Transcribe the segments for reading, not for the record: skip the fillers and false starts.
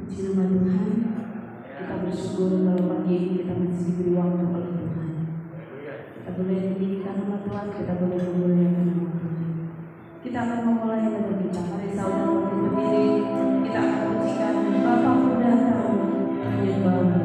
Puji nama Tuhan, kita bersyukur kalau pagi ini kita masih diberi waktu oleh Tuhan. Kita boleh meninggikan nama Tuhan, kita boleh memuliakan nama Tuhan. Kita akan memulai dengan kita. Mari saudara berdiri, kita akan pujikan Bapa Muda Tahu menyembah.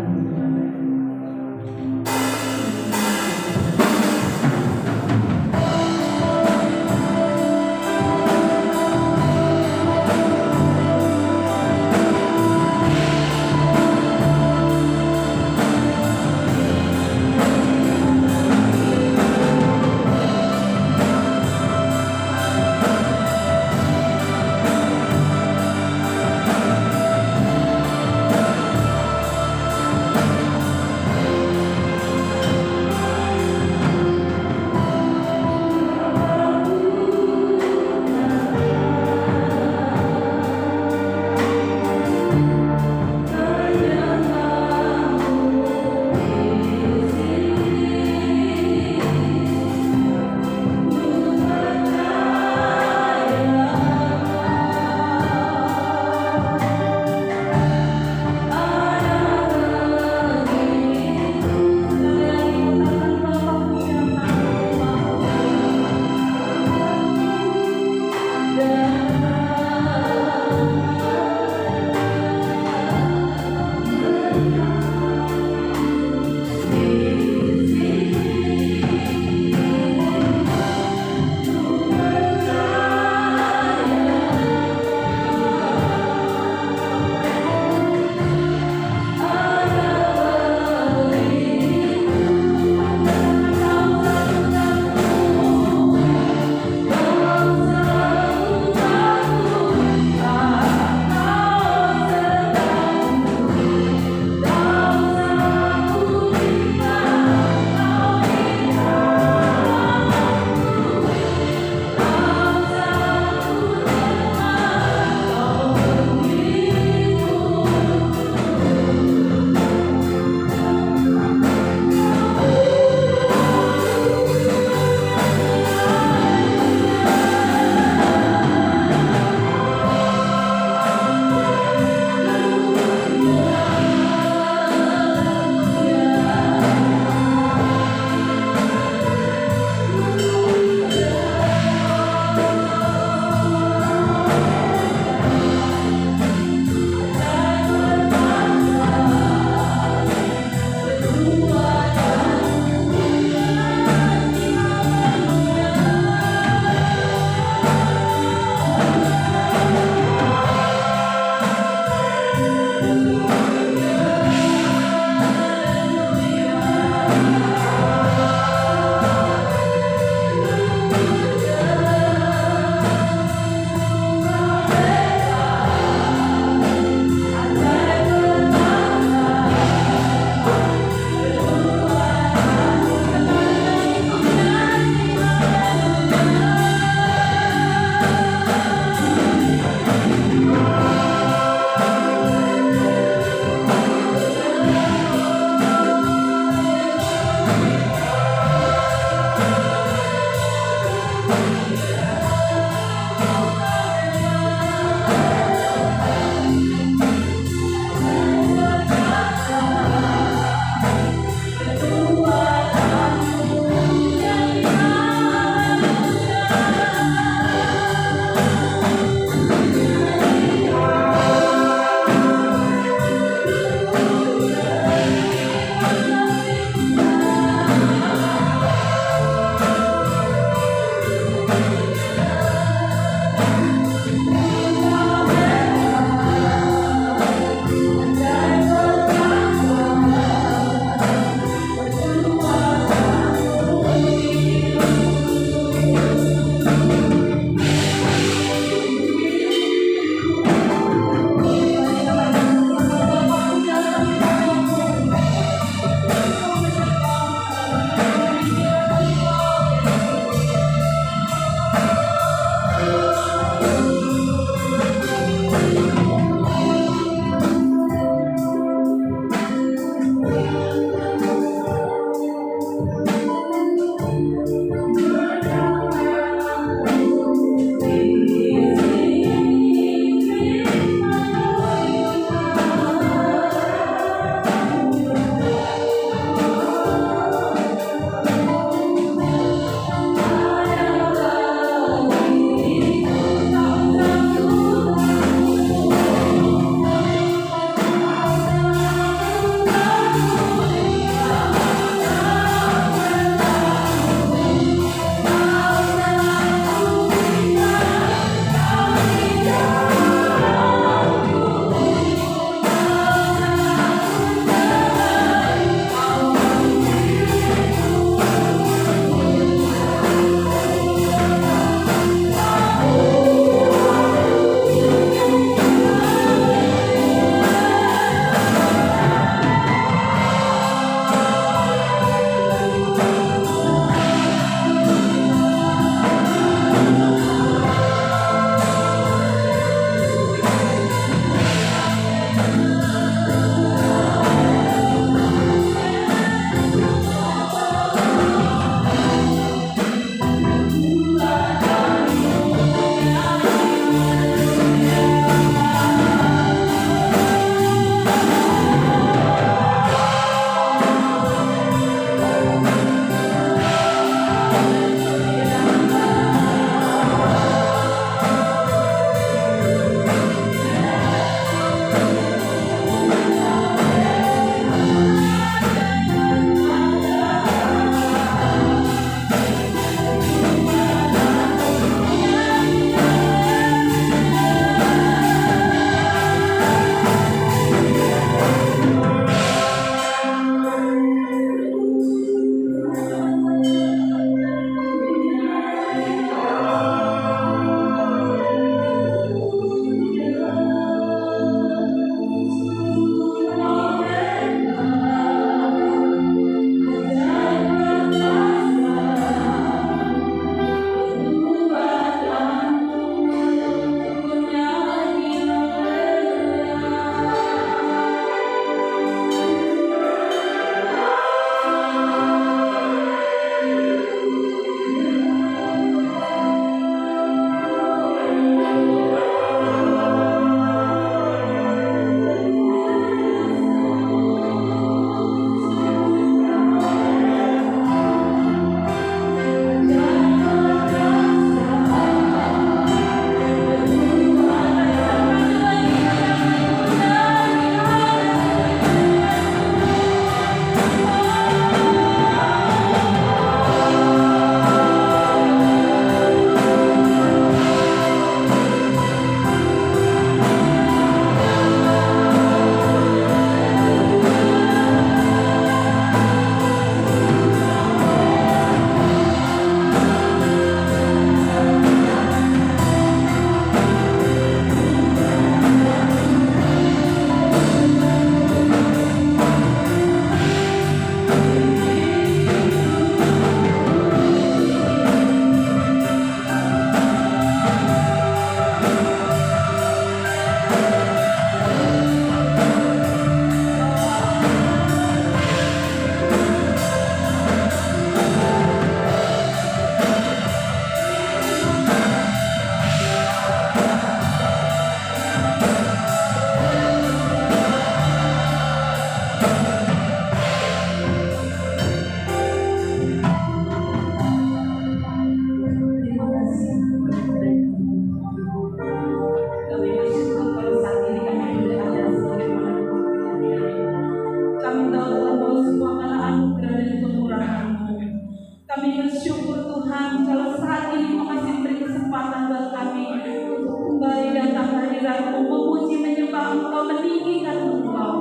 meninggikan Engkau.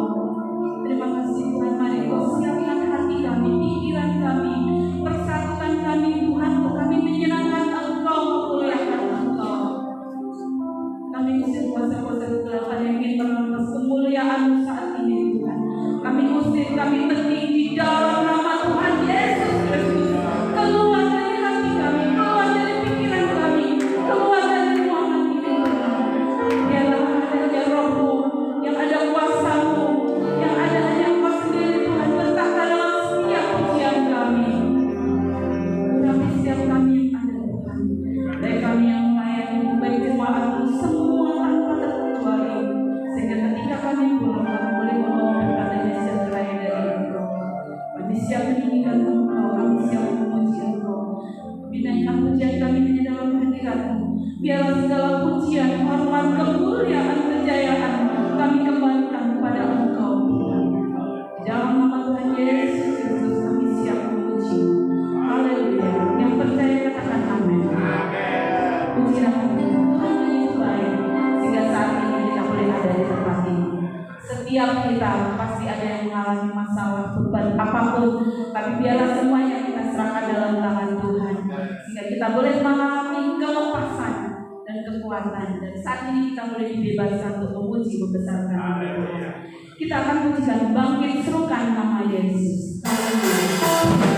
Terima kasih Tuhan, mari Kau siapkan hati kami, pikiran kami, persatukan kami Tuhan, untuk kami menyenangkan Engkau, memuliakan Engkau. Kami usir kuasa-kuasa kegelapan yang ingin merampas kemuliaan-Mu saat ini Tuhan. Kami usir, kami petik di dalam nama Tuhan Yesus Kristus. Keluar dari hati kami, keluar dari pikiran kami, keluar dari ruangan ini Tuhan. Biarlah adanya Roh-Mu, yang ada kuasa-Mu, yang ada hanya Engkau sendiri Tuhan, bertahta dalam setiap pujian kami. Urapi setiap kami yang ada Tuhan, baik kami yang melayani, baik jemaat-Mu semua tanpa terkecuali, sehingga ketika kami pulang kami boleh membawa berkatnya sejahtera dari Engkau. Kami siap meninggikan Engkau, kami siap memuji Engkau. Menaikkan pujian kami hanya dalam hadirat-Mu. Biarlah segala pujian, hormat, kemuliaan, kejayaan kami kembalikan kepada Engkau. Di dalam nama Tuhan Yesus Kristus kami siap memuji. Haleluya. Yang percaya katakan amin. Puji nama Tuhan. Tuhan itu baik, sehingga saat ini kita boleh ada di tempat ini. Setiap kita pasti ada yang mengalami masalah, beban apapun, tapi biarlah semuanya kita serahkan dalam tangan Tuhan, sehingga kita boleh mengalami kelepasan dan kekuatan. Dan saat ini kita boleh dibebaskan untuk memuji, membesarkan nama Tuhan. Kita akan pujikan, bangkit serukan nama Yesus. Hallelujah.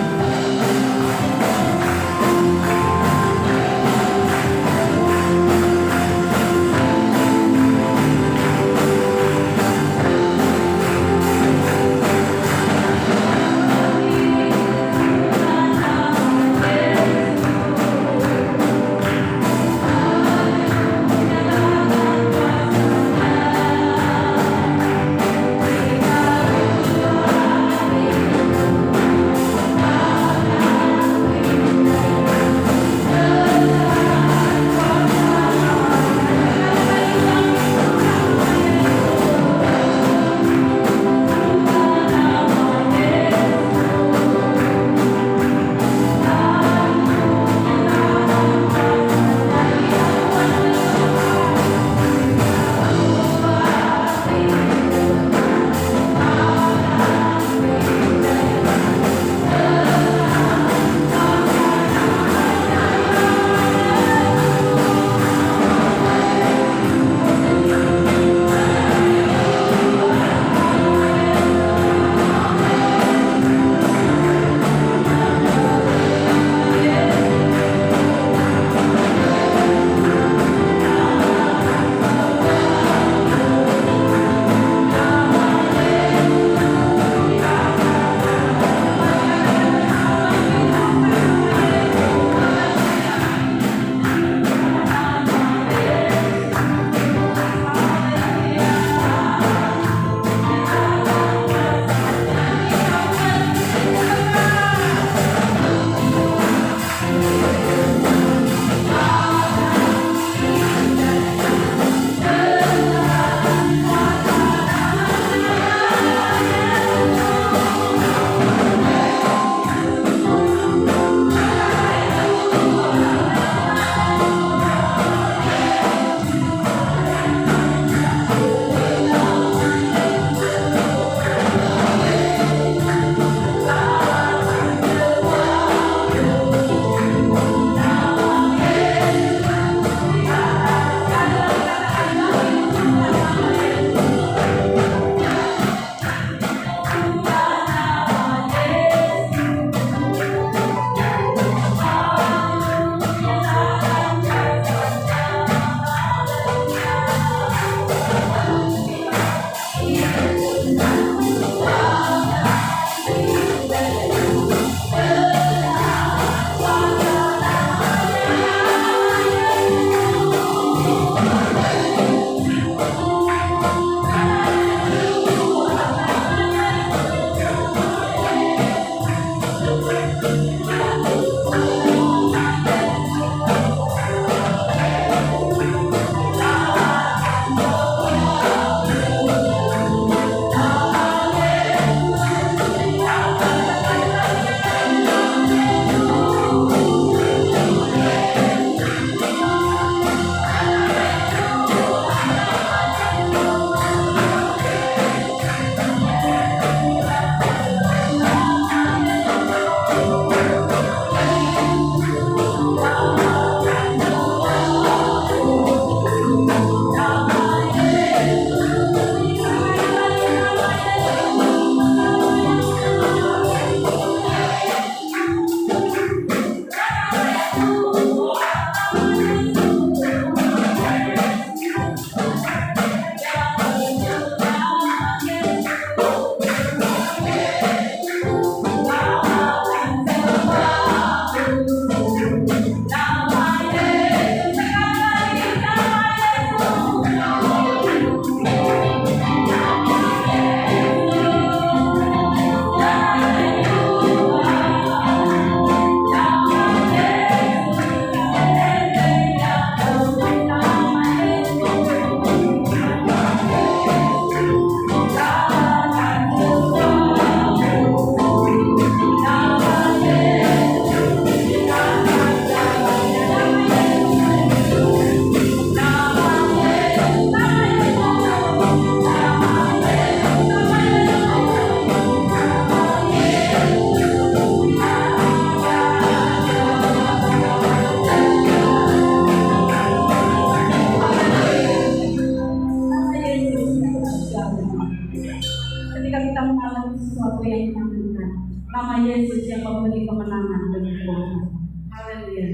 ketika kita mengalami sesuatu yang menakutkan, nama Yesus yang memberi kemenangan dan kekuatan. Haleluya.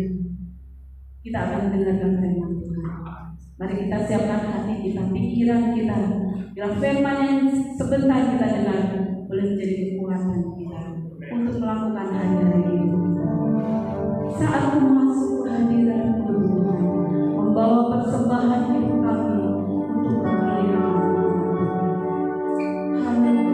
Kita akan mendengarkan firman Tuhan. Mari kita siapkan hati kita, pikiran kita. Bila firman yang sebentar kita dengar boleh menjadi kekuatan kita untuk melakukan hari-hari ini. Saat memasuki hadirat Tuhan, membawa persembahan hidup kami untuk kemuliaan. Hallelujah.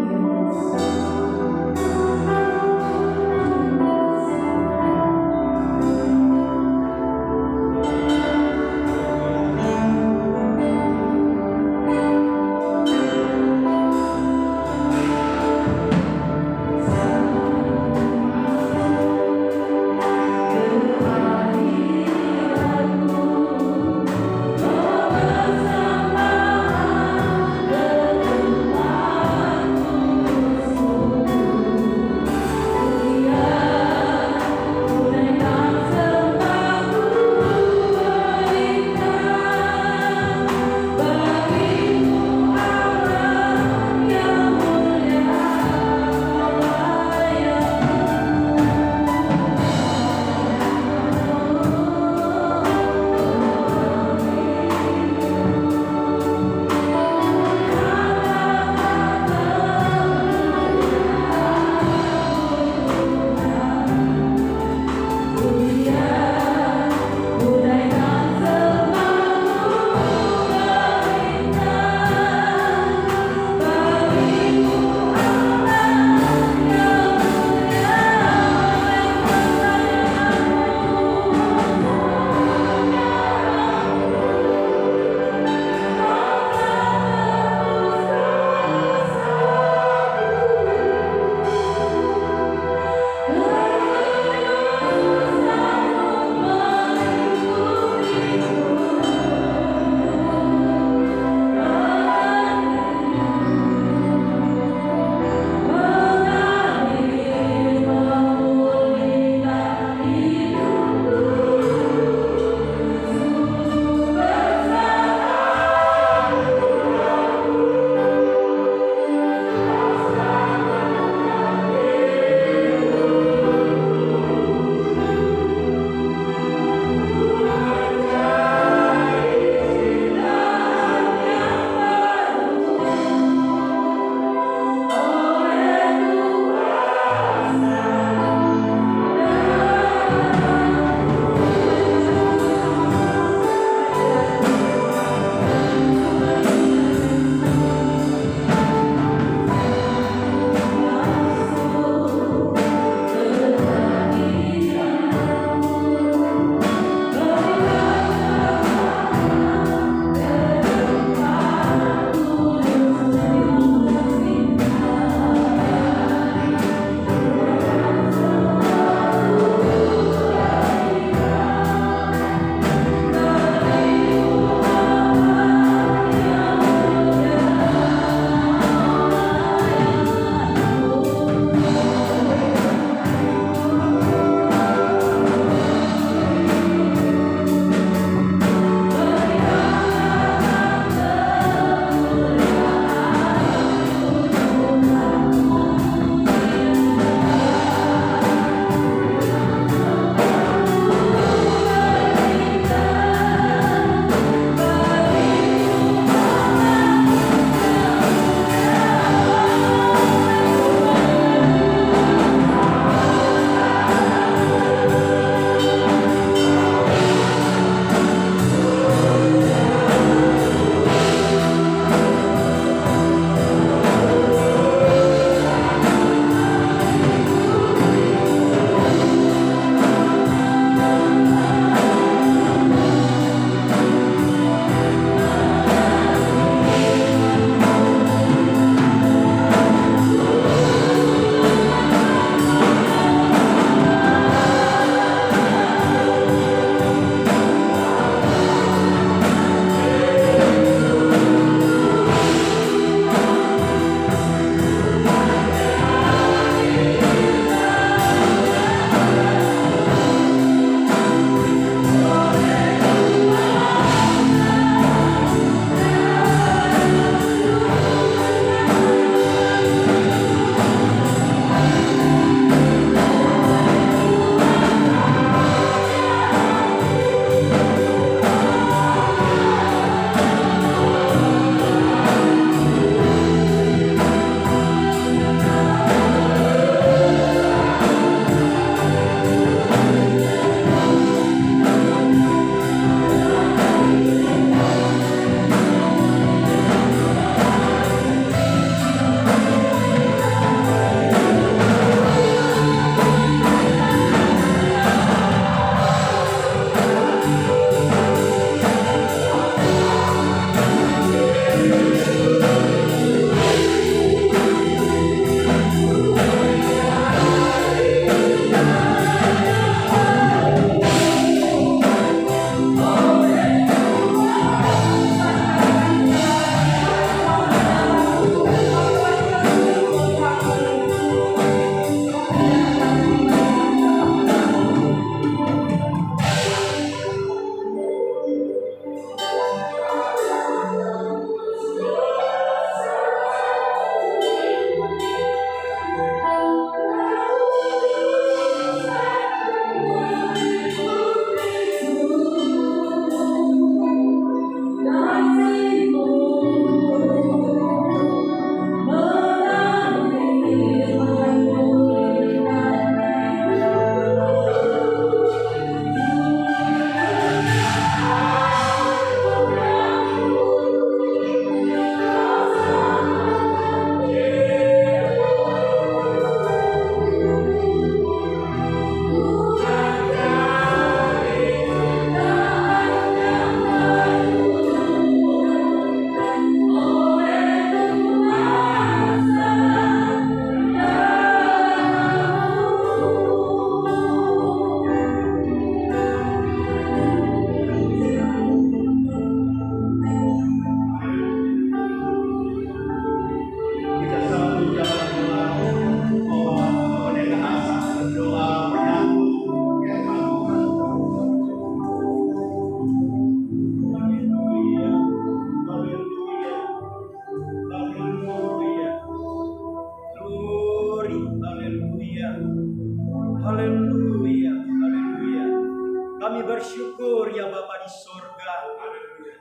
bersyukur ya Bapa di sorga.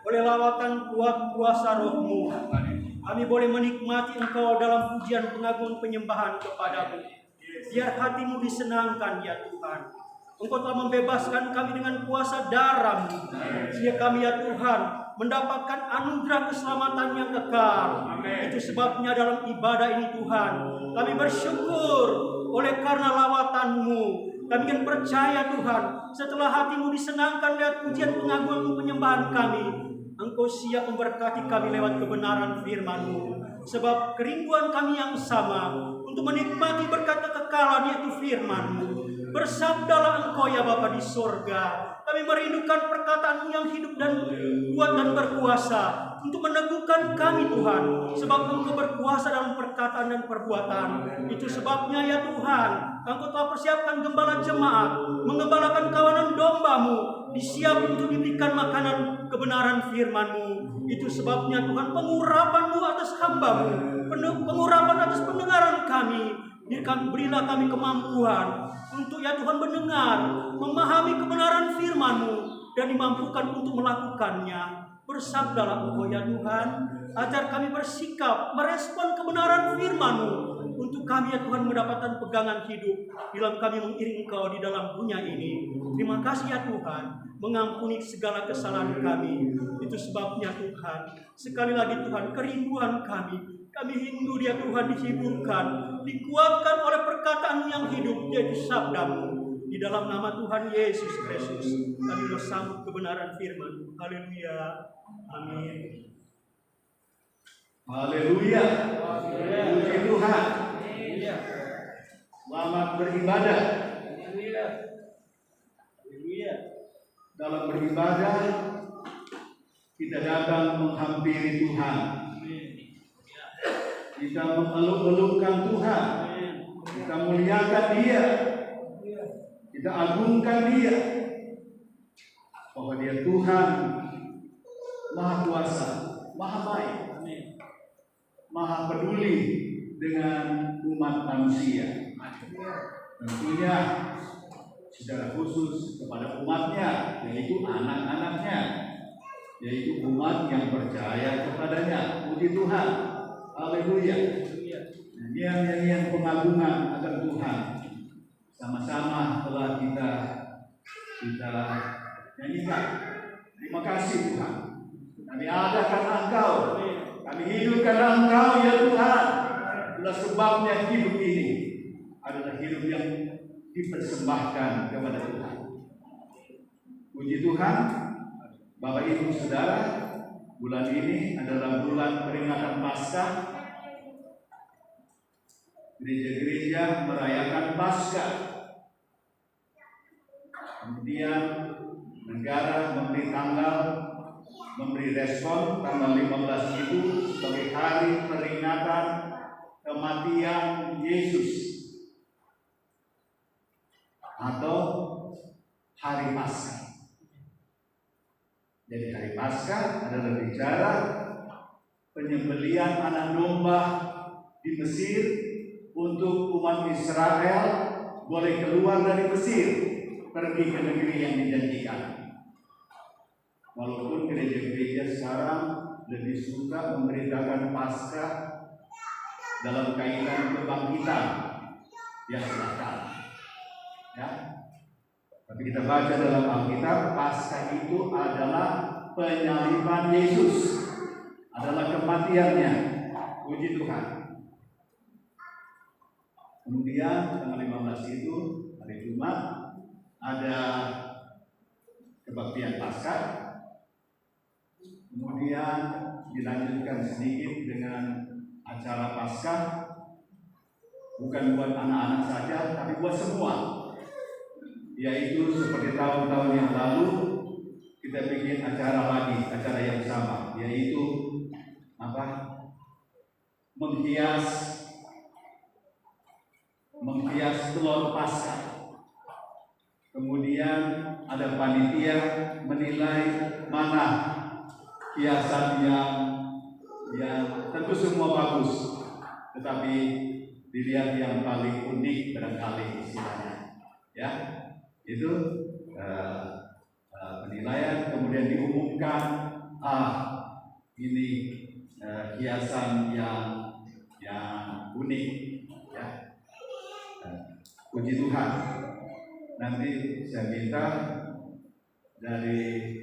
Oleh lawatan kuasa roh-Mu, kami boleh menikmati Engkau dalam pujian pengagungan penyembahan kepadamu. Biar hatimu disenangkan ya Tuhan. Engkau telah membebaskan kami dengan kuasa darah-Mu, sehingga kami ya Tuhan mendapatkan anugerah keselamatan yang kekal. Itu sebabnya dalam ibadah ini Tuhan, kami bersyukur oleh karena lawatan-Mu. Kami kan percaya Tuhan, setelah hatimu disenangkan lewat pujian pengagungan penyembahan kami, Engkau siap memberkati kami lewat kebenaran firman-Mu. Sebab kerinduan kami yang sama untuk menikmati berkat kekekalan yaitu firman-Mu. Bersabdalah Engkau ya Bapa di sorga. Kami merindukan perkataan-Mu yang hidup dan kuat dan berkuasa untuk meneguhkan kami Tuhan. Sebab Engkau berkuasa dalam perkataan dan perbuatan. Itu sebabnya ya Tuhan, Engkau telah persiapkan gembala jemaat, mengembalakan kawanan domba-Mu, disiap untuk diberikan makanan kebenaran firman-Mu. Itu sebabnya Tuhan, pengurapan-Mu atas hamba-Mu, pengurapan atas pendengaran kami. Berilah kami kemampuan untuk ya Tuhan mendengar, memahami kebenaran firman-Mu, dan dimampukan untuk melakukannya. Bersabdalah Engkau ya Tuhan, ajar kami bersikap, merespon kebenaran firman-Mu, untuk kami ya Tuhan mendapatkan pegangan hidup dalam kami mengiring Engkau di dalam dunia ini. Terima kasih ya Tuhan, mengampuni segala kesalahan kami. Itu sebabnya Tuhan, sekali lagi Tuhan, kerinduan kami rindu ya Tuhan dihiburkan, dikuatkan oleh perkataan yang hidup, yaitu sabda-Mu. Di dalam nama Tuhan Yesus Kristus, kami bersambut kebenaran firman. Haleluya. Amin. Haleluya. Puji Tuhan. Selamat beribadah. Dalam beribadah, kita datang menghampiri Tuhan. Kita mengeluk-elukkan Tuhan. Kita muliakan Dia. Kita agungkan Dia. Bahwa Dia Tuhan Maha Kuasa, Maha Baik, Maha peduli dengan umat manusia. Tentunya secara khusus kepada umatnya, yaitu anak-anaknya, yaitu umat yang percaya kepadanya. Puji Tuhan. Haleluya. Nyanyian pengagungan akan Tuhan sama-sama telah kita nyanyikan. Terima kasih Tuhan. Kami ada karena Engkau. Kami hidup karena Engkau ya Tuhan. Itulah sebabnya hidup ini adalah hidup yang dipersembahkan kepada Tuhan. Puji Tuhan. Bapak Ibu Saudara, bulan ini adalah bulan peringatan Paskah. Gereja-gereja merayakan Paskah. Kemudian negara memberi tanggal, memberi respon tanggal 15 itu sebagai hari peringatan kematian Yesus atau hari Paskah. Jadi hari Paskah adalah bicara penyembelihan anak domba di Mesir untuk umat Israel boleh keluar dari Mesir, pergi ke negeri yang dijanjikan. Walaupun gereja-gereja sekarang lebih suka memberitakan Paskah dalam kaitan kebangkitan, ya silakan. Ya. Tapi kita baca dalam Alkitab, Paskah itu adalah penyaliban Yesus, adalah kematiannya. Puji Tuhan. Kemudian tanggal 15 itu hari Jumat ada kebaktian Paskah. Kemudian dilanjutkan sedikit dengan acara Paskah, bukan buat anak-anak saja, tapi buat semua. Yaitu seperti tahun-tahun yang lalu kita bikin acara lagi, acara yang sama, yaitu menghias telur Paskah. Kemudian ada panitia menilai mana hiasan yang tentu semua bagus, tetapi dilihat yang paling unik barangkali istilahnya, ya. Itu penilaian, kemudian diumumkan, ini hiasan yang unik, ya. Puji Tuhan. Nanti saya minta dari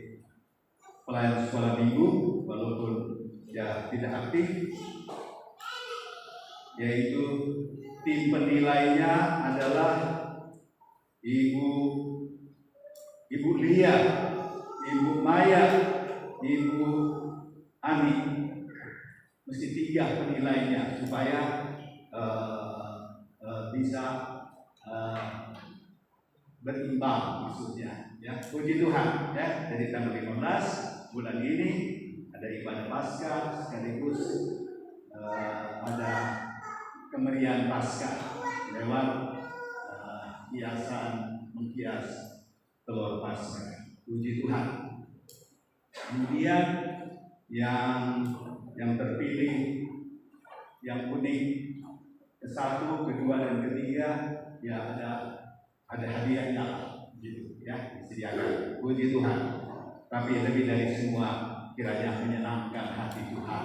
pelayan sekolah minggu, walaupun ya tidak aktif, yaitu tim penilainya adalah Ibu Lia, Ibu Maya, Ibu Ani. Mesti 3 penilainya supaya bisa berimbang maksudnya, ya. Puji Tuhan, ya. Jadi tanggal 15 bulan ini ada ibadah Paskah sekaligus ada kemeriahan Paskah lewat hiasan menghias telur Paskah. Puji Tuhan. Kemudian yang terpilih, yang unik, ke-1, ke-2, dan ke-3, ya ada hadiahnya, gitu, ya, disediakan. Puji Tuhan. Tapi lebih dari semua, kiranya menyenangkan hati Tuhan.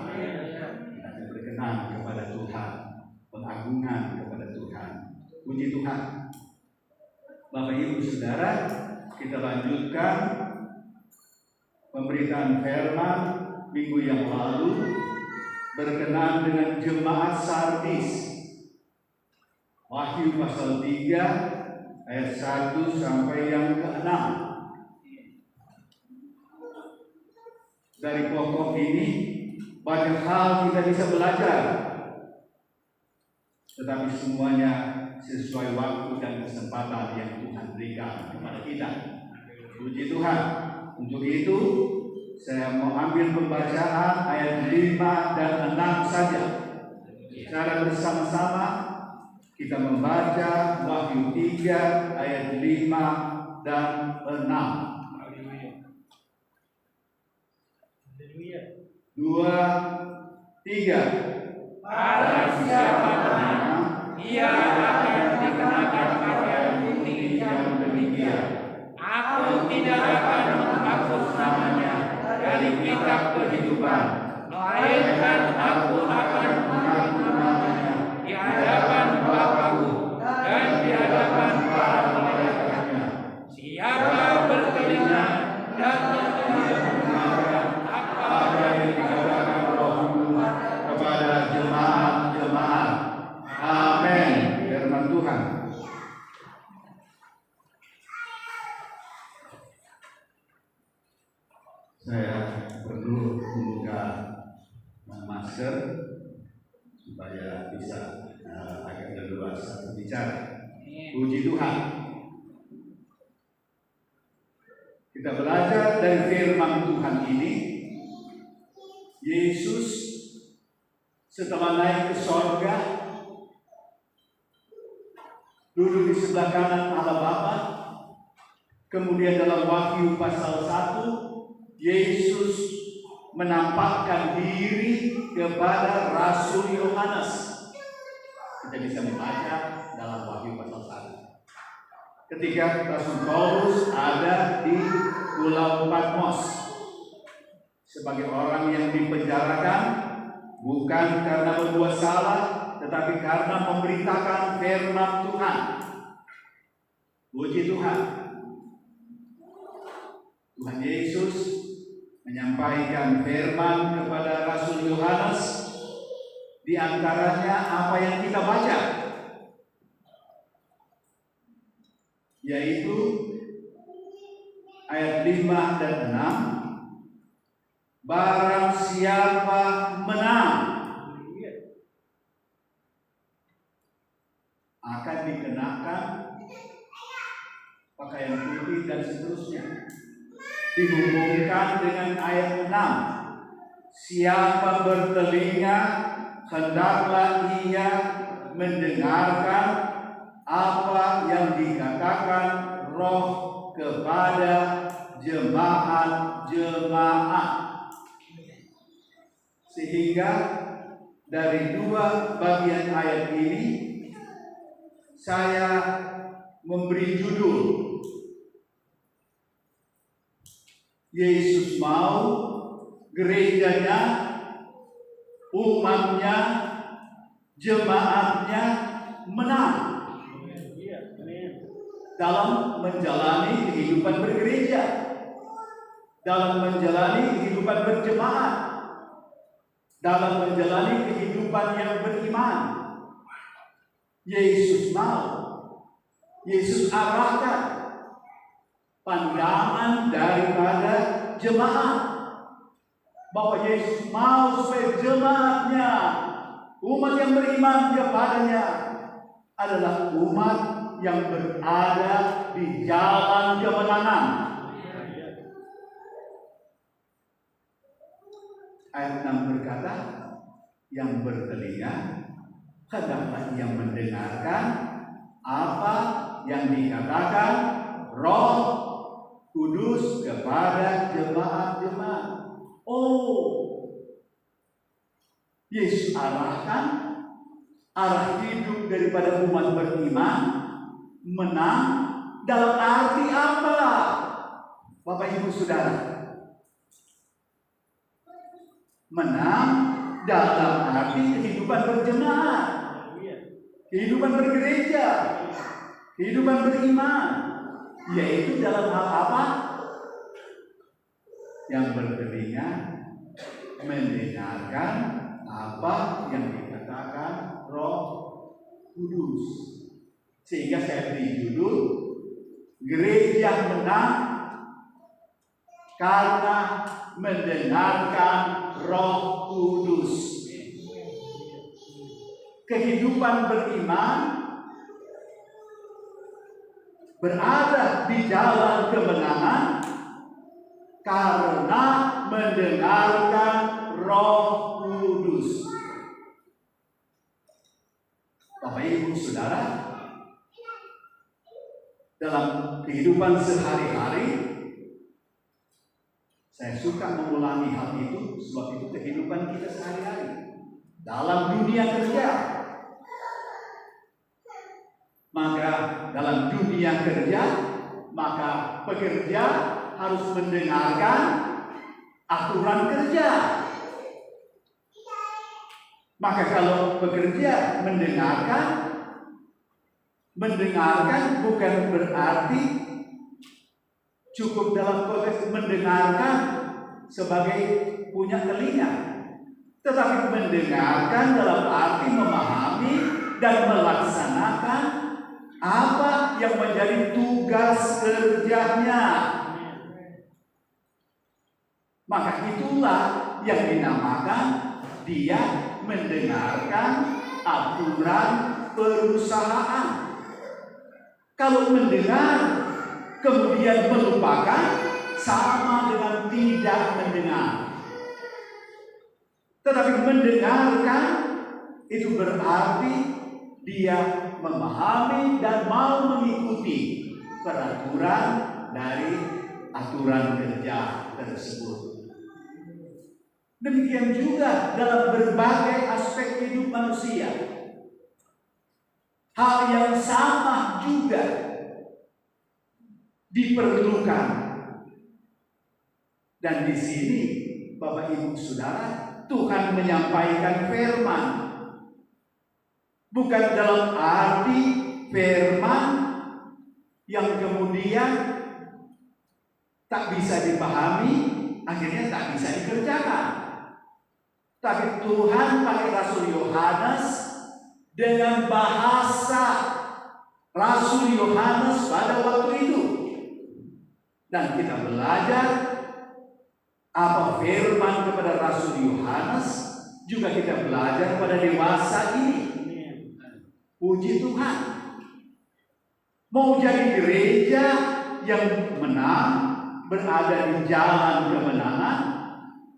Kita berkenan kepada Tuhan, pengagungan kepada Tuhan. Puji Tuhan. Bapak Ibu Saudara, kita lanjutkan pemberitaan firman minggu yang lalu berkenaan dengan jemaat Sardis. Wahyu pasal 3 ayat 1 sampai yang ke-6. Dari pokok ini banyak hal kita bisa belajar, tetapi semuanya sesuai waktu dan kesempatan yang Tuhan berikan kepada kita. Puji Tuhan. Untuk itu saya mau ambil pembacaan ayat 5 dan 6 saja. Secara bersama-sama kita membaca Wahyu 3 ayat 5 dan 6. 2, 3. Barang siapa menang, ia akan dikenakan pakaian putih yang demikian. Aku tidak akan menghapus namanya dari kitab kehidupan, melainkan aku akan mengaku namanya di hadapan Bapa-Ku dan di hadapan para malaikatnya. Siapa bertelinga dan mendengar apa yang dikatakan Roh kepada jemaat-jemaat. Amin. Firman Tuhan. Saya perlu membuka masker supaya bisa agak leluasa berbicara. Puji Tuhan. Kita belajar dari firman Tuhan ini. Yesus setelah naik ke sorga, duduk di sebelah kanan Allah Bapa. Kemudian dalam Wahyu pasal 1, Yesus menampakkan diri kepada Rasul Yohanes. Kita bisa membaca dalam Wahyu pasal 1. Ketika Rasul Paulus ada di Pulau Patmos sebagai orang yang dipenjarakan, bukan karena berbuat salah, tetapi karena memberitakan firman Tuhan. Puji Tuhan. Tuhan Yesus menyampaikan firman kepada Rasul Yohanes, di antaranya apa yang kita baca, yaitu ayat 5 dan 6. Barang siapa menang akan dikenakan pakaian putih dan seterusnya. Dihubungkan dengan ayat 6. Siapa bertelinga, hendaklah ia mendengarkan apa yang dikatakan Roh kepada jemaat-jemaat. Sehingga dari 2 bagian ayat ini saya memberi judul Yesus mau gerejanya, umatnya, jemaatnya menang dalam menjalani kehidupan bergereja, dalam menjalani kehidupan berjemaat, dalam menjalani kehidupan yang beriman. Yesus mau, Yesus arahkan pandangan daripada jemaat, bahwa Yesus mau supaya jemaatnya, umat yang beriman kepadanya, adalah umat yang berada di jalan kemenangan. Ayat 6 berkata, yang bertelinga hendaklah yang mendengarkan apa yang dikatakan Roh Kudus kepada jemaat-jemaat. Oh, Yesus arahkan arah hidup daripada umat beriman menang dalam arti apa? Bapak Ibu Saudara, menang dalam arti kehidupan berjemaat, kehidupan bergereja, kehidupan beriman, yaitu dalam hal apa? Yang bertelinga mendengarkan apa yang dikatakan Roh Kudus. Sehingga saya beri judul, gereja menang karena mendengarkan Roh Kudus. Kehidupan beriman berada di jalan kemenangan karena mendengarkan Roh Kudus. Bapak Ibu Saudara, dalam kehidupan sehari-hari, saya suka mengulangi hal itu, sebab itu kehidupan kita sehari-hari. Dalam dunia kerja, maka dalam dunia kerja, maka pekerja harus mendengarkan aturan kerja. Maka kalau pekerja mendengarkan bukan berarti cukup dalam konteks mendengarkan sebagai punya telinga, tetapi mendengarkan dalam arti memahami dan melaksanakan apa yang menjadi tugas kerjanya. Maka itulah yang dinamakan dia mendengarkan aturan perusahaan. Kalau mendengar kemudian melupakan, sama dengan tidak mendengar. Tetapi mendengarkan itu berarti dia memahami dan mau mengikuti peraturan dari aturan kerja tersebut. Demikian juga dalam berbagai aspek hidup manusia. Hal yang sama juga diperlukan. Dan di sini Bapak Ibu Saudara, Tuhan menyampaikan firman. Bukan dalam arti firman yang kemudian tak bisa dipahami, akhirnya tak bisa dikerjakan. Tapi Tuhan pakai Rasul Yohanes dengan bahasa Rasul Yohanes pada waktu itu. Dan kita belajar apa firman kepada Rasul Yohanes, juga kita belajar pada dewasa ini. Puji Tuhan. Mau jadi gereja yang menang, berada di jalan kemenangan,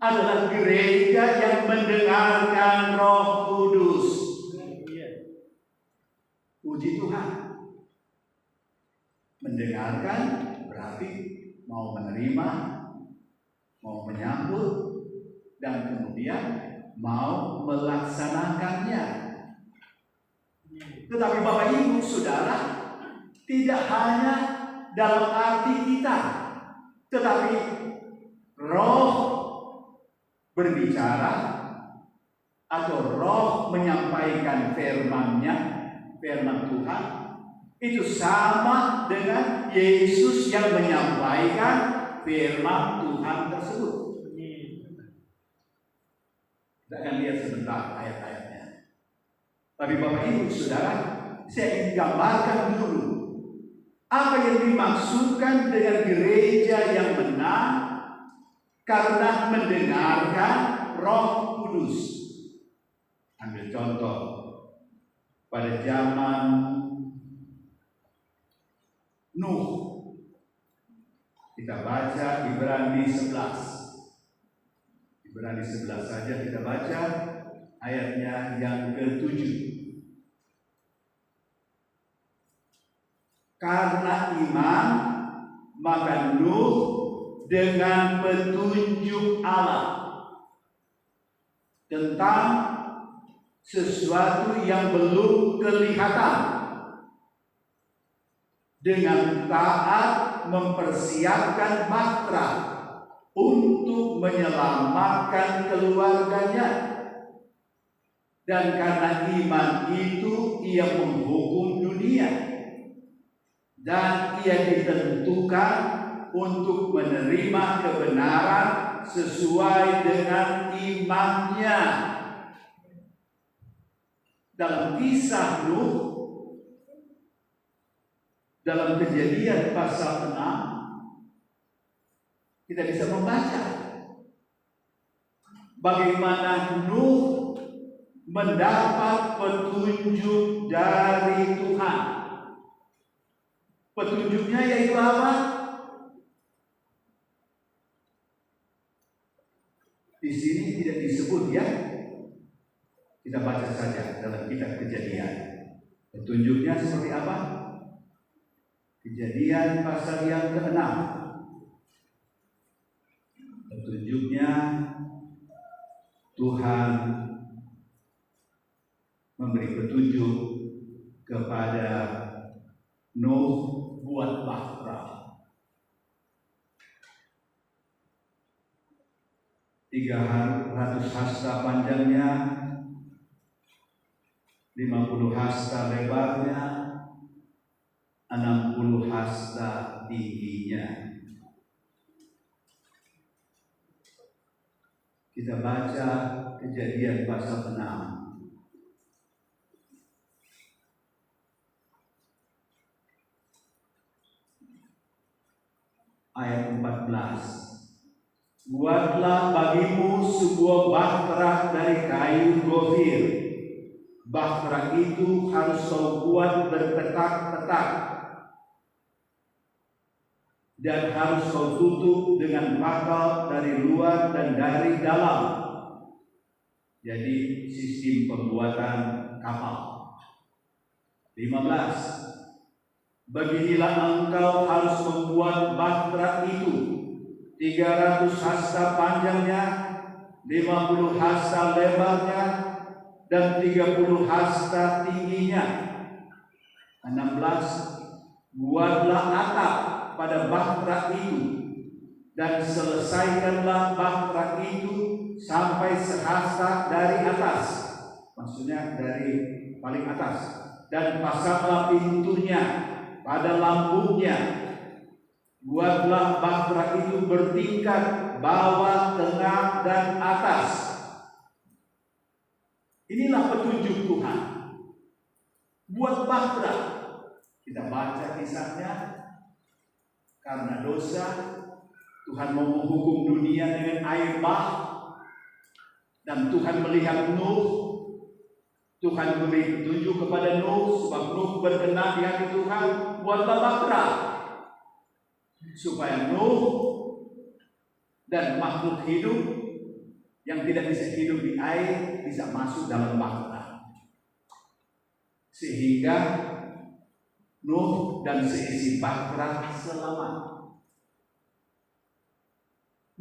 adalah gereja yang mendengarkan Roh Kudus. Puji Tuhan. Mendengarkan berarti mau menerima, mau menyambut, dan kemudian mau melaksanakannya. Tetapi Bapak Ibu Saudara, tidak hanya dalam arti kita, tetapi Roh berbicara atau Roh menyampaikan firman-Nya, firman Tuhan, itu sama dengan Yesus yang menyampaikan firman Tuhan tersebut. Kita akan lihat sebentar ayat-ayatnya. Tapi Bapak Ibu Saudara, saya ingin gambarkan dulu apa yang dimaksudkan dengan gereja yang benar karena mendengarkan Roh Kudus. Ambil contoh pada zaman Nuh. Kita baca Ibrani 11. Ibrani 11 saja kita baca ayatnya yang ke-7. Karena iman maka Nuh dengan petunjuk Allah tentang sesuatu yang belum kelihatan, dengan taat mempersiapkan bahtera untuk menyelamatkan keluarganya. Dan karena iman itu ia menghukum dunia, dan ia ditentukan untuk menerima kebenaran sesuai dengan imannya. Dalam kisah Nuh, dalam Kejadian pasal 6, kita bisa membaca bagaimana Nuh mendapat petunjuk dari Tuhan. Petunjuknya yaitu apa? Di sini tidak disebut ya. Kita baca saja dalam kitab Kejadian. Petunjuknya seperti apa? Kejadian pasal yang ke-6. Petunjuknya Tuhan memberi petunjuk kepada Nuh buat bahtera. 300 hasta panjangnya, 50 hasta lebarnya, 60 hasta tingginya. Kita baca Kejadian pasal 6. Ayat 14. Buatlah bagimu sebuah bahtera dari kayu gofir. Bahtera itu harus kau buat berpetak-petak dan harus kau tutup dengan pakal dari luar dan dari dalam. Jadi sistem pembuatan kapal. 15. Beginilah engkau harus membuat bahtera itu, 300 hasta panjangnya, 50 hasta lebarnya, dan 30 hasta tingginya. 16. Buatlah atap pada bahtera itu, dan selesaikanlah bahtera itu sampai sehasta dari atas. Maksudnya dari paling atas. Dan pasanglah pintunya pada lambungnya. Buatlah bahtera itu bertingkat, bawah, tengah, dan atas. Inilah petunjuk Tuhan. Buat bahtera. Kita baca kisahnya. Karena dosa, Tuhan mau menghukum dunia dengan air bah. Dan Tuhan melihat Nuh. Tuhan beri petunjuk kepada Nuh, sebab Nuh berkenan di hati Tuhan. Buatlah bahtera supaya Nuh dan makhluk hidup yang tidak bisa hidup di air bisa masuk dalam bahtera, sehingga Nuh dan seisi bahtera selamat,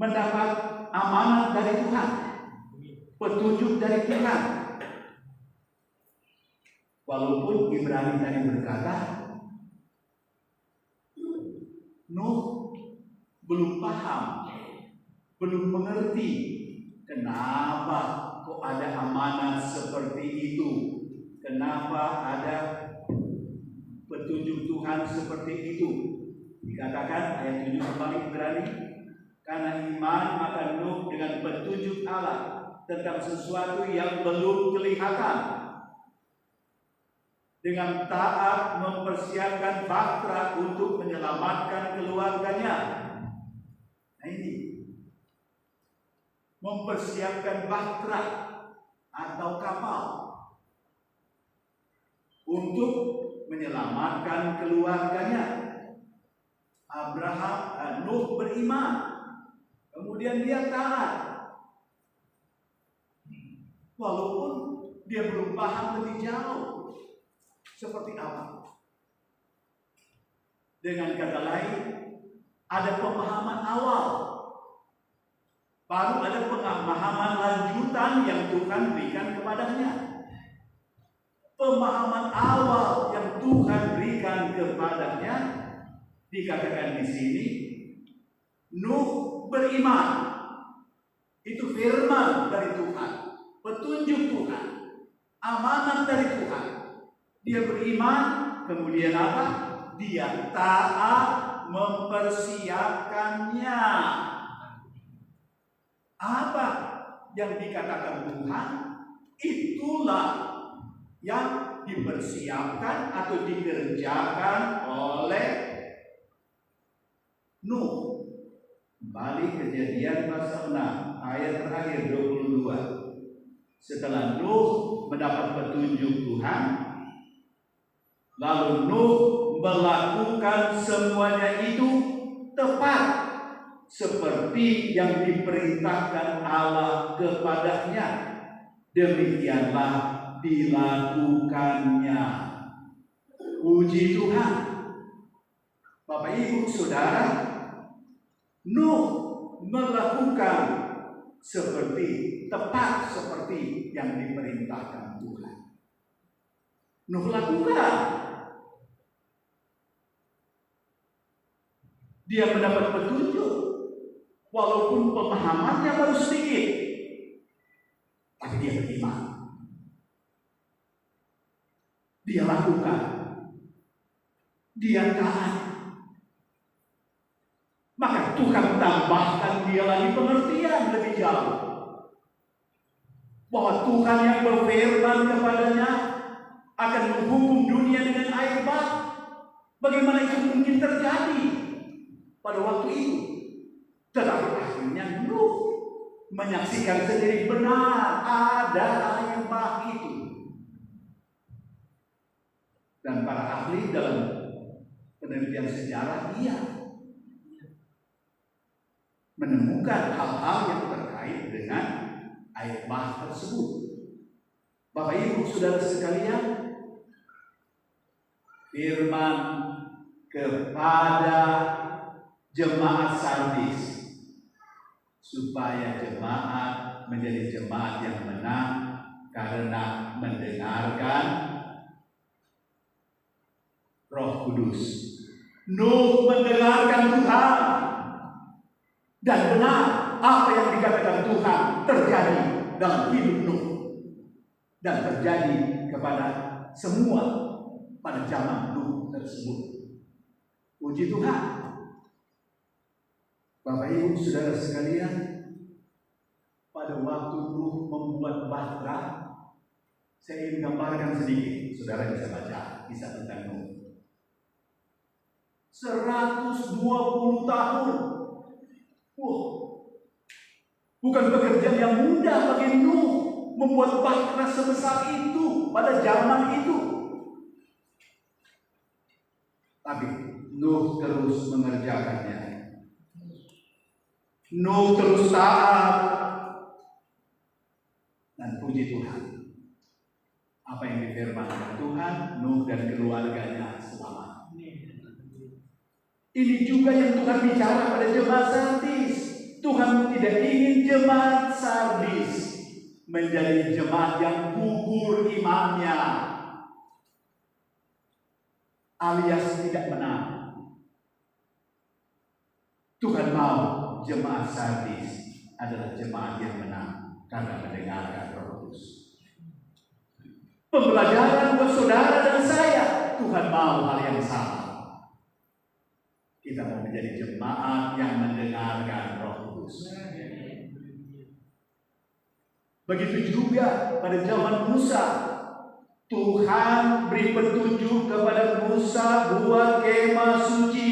mendapat amanat dari Tuhan, petunjuk dari Tuhan. Walaupun Ibrani tadi berkata Nuh belum paham belum mengerti kenapa kok ada amanat seperti itu, kenapa ada petunjuk Tuhan seperti itu. Dikatakan ayat 7 kembali Ibrani, karena iman maka Nuh dengan petunjuk Allah tentang sesuatu yang belum kelihatan, dengan taat mempersiapkan bahtera untuk menyelamatkan keluarganya. Nah ini, mempersiapkan bahtera atau kapal untuk menyelamatkan keluarganya. Nuh beriman, kemudian dia taat, walaupun dia belum paham lebih jauh seperti apa. Dengan kata lain, ada pemahaman awal, baru ada pemahaman lanjutan yang Tuhan berikan kepadanya. Pemahaman awal yang Tuhan berikan kepadanya dikatakan di sini, Nuh beriman. Itu firman dari Tuhan, petunjuk Tuhan, amanat dari Tuhan. Dia beriman, kemudian apa? Dia taat mempersiapkannya. Apa yang dikatakan Tuhan, itulah yang dipersiapkan atau dikerjakan oleh Nuh. Kembali Kejadian pasal 6 ayat terakhir 22. Setelah Nuh mendapat petunjuk Tuhan, lalu Nuh melakukan semuanya itu tepat seperti yang diperintahkan Allah kepadanya. Demikianlah dilakukannya. Puji Tuhan. Bapak Ibu Saudara, Nuh melakukan tepat seperti yang diperintahkan Tuhan. Nuh lakukan. Dia mendapat petunjuk, walaupun pemahamannya baru sedikit, tapi dia beriman. Dia lakukan. Dia taat. Maka Tuhan tambahkan dia lagi pengertian lebih jauh, bahwa Tuhan yang berfirman kepadanya akan menghukum dunia dengan air bah. Bagaimana itu mungkin terjadi pada waktu itu? Tetapi akhirnya Nuh menyaksikan sendiri benar ada air bah itu. Dan para ahli dalam penelitian sejarah menemukan hal-hal yang terkait dengan air bah tersebut. Bapak Ibu Saudara sekalian, firman kepada jemaat Sardis, supaya jemaat menjadi jemaat yang menang karena mendengarkan Roh Kudus. Nuh mendengarkan Tuhan, dan benar apa yang dikatakan Tuhan terjadi dalam hidup Nuh dan terjadi kepada semua pada zaman Nuh tersebut. Puji Tuhan. Bapak Ibu Saudara sekalian, pada waktu Nuh membuat bahtera, saya ingin gambarkan sedikit, saudara bisa baca kisah tentang Nuh. 120 tahun. Bukan pekerjaan yang mudah bagi Nuh membuat bahtera sebesar itu pada zaman itu. Tapi Nuh terus mengerjakannya. Nuh terus taat. Dan puji Tuhan, apa yang difirmankan Tuhan, Nuh dan keluarganya selamat. Ini juga yang Tuhan bicara pada jemaat Sardis. Tuhan tidak ingin jemaat Sardis menjadi jemaat yang gugur imannya, alias tidak menang. Tuhan mau jemaat Sardis adalah jemaat yang menang karena mendengarkan Roh Kudus. Pembelajaran buat saudara dan saya, Tuhan mau hal yang sama. Kita mau menjadi jemaat yang mendengarkan Roh Kudus. Begitu juga pada zaman Musa, Tuhan beri petunjuk kepada Musa buat kemah suci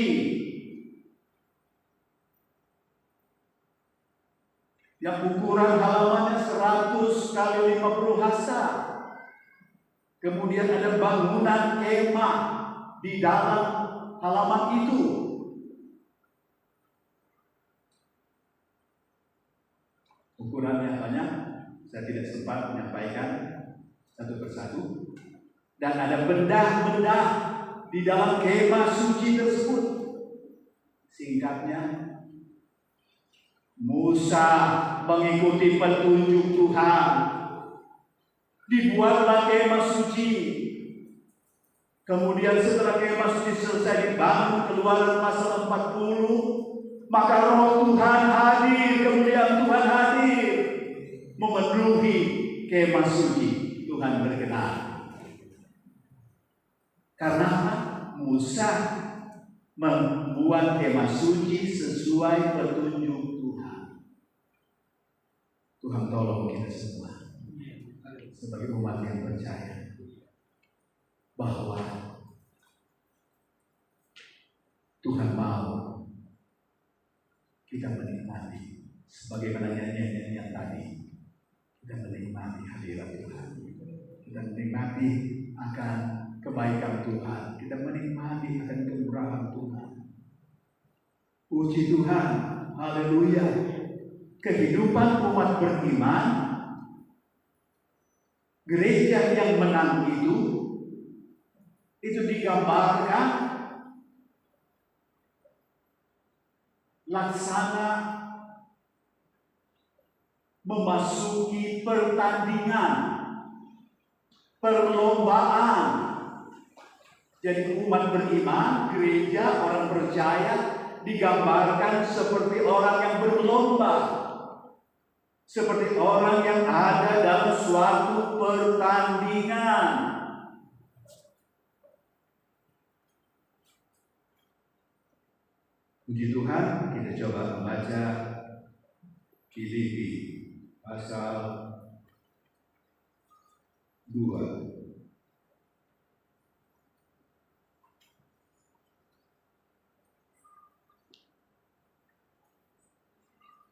yang ukuran halamannya 100 kali 50 hasta. Kemudian ada bangunan kemah di dalam halaman itu. Ukurannya banyak, saya tidak sempat menyampaikan satu persatu. Dan ada benda-benda di dalam kemah suci tersebut. Singkatnya, Musa mengikuti petunjuk Tuhan. Dibuatlah kemah suci. Kemudian setelah kemah suci selesai dibangun, Keluaran pasal 40, maka Roh Tuhan hadir, kemuliaan Tuhan hadir, memenuhi kemah suci. Tuhan berkenan. Karena Musa membuat kemah suci sesuai petunjuk Tuhan. Tuhan tolong kita semua sebagai umat yang percaya bahwa Tuhan mau kita menikmati sebagaimana nyanyian yang tadi, kita menikmati hadirat Tuhan, kita menikmati akan kebaikan Tuhan, kita menikmati akan kemurahan Tuhan. Puji Tuhan, haleluya. Kehidupan umat beriman, gereja yang menang itu digambarkan laksana memasuki pertandingan, perlombaan. Jadi umat beriman, gereja, orang percaya digambarkan seperti orang yang berlomba, seperti orang yang ada dalam suatu pertandingan. Puji Tuhan, kita coba membaca Filipi pasal 2.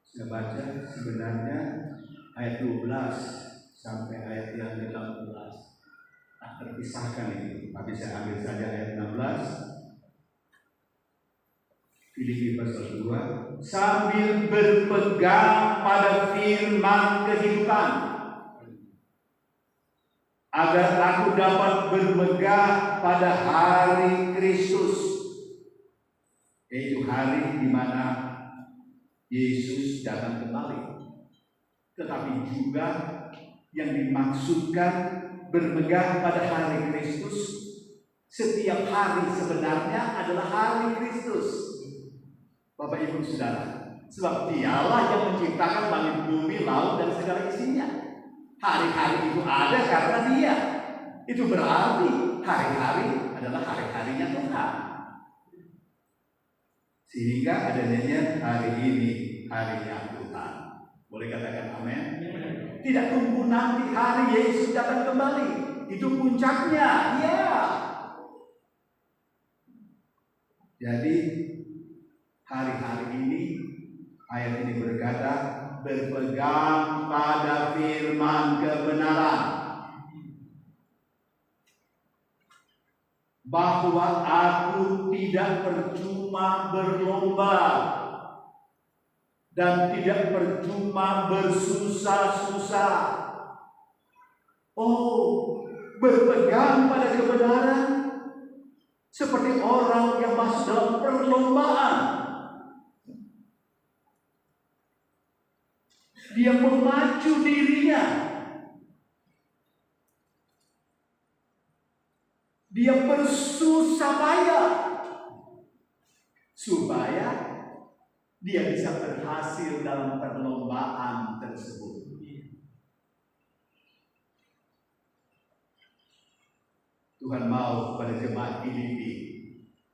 Saya baca sebenarnya ayat 12 sampai ayat yang ke-18. Terpisahkan itu, tapi saya ambil saja ayat 16. Filipi pasal 2. Sambil berpegang pada firman kehidupan, agar aku dapat bermegah pada hari Kristus, yaitu hari di mana Yesus datang kembali. Tetapi juga yang dimaksudkan bermegah pada hari Kristus, setiap hari sebenarnya adalah hari Kristus. Bapak Ibu Saudara, sebab Dialah yang menciptakan langit bumi, laut dan segala isinya. Hari-hari itu ada karena Dia. Itu berarti hari-hari adalah hari-harinya Tuhan. Sehingga adanya hari ini harinya Tuhan. Boleh katakan amin? Tidak tunggu nanti hari Yesus datang kembali. Itu puncaknya. Ya. Jadi hari-hari ini ayat ini berkata, berpegang pada firman kebenaran, bahwa aku tidak percuma berlomba dan tidak percuma bersusah-susah. Oh, berpegang pada kebenaran seperti orang yang masuk dalam perlombaan. Dia memacu dirinya. Dia bersusah payah supaya dia bisa berhasil dalam perlombaan tersebut. Tuhan mau pada jemaat Filipi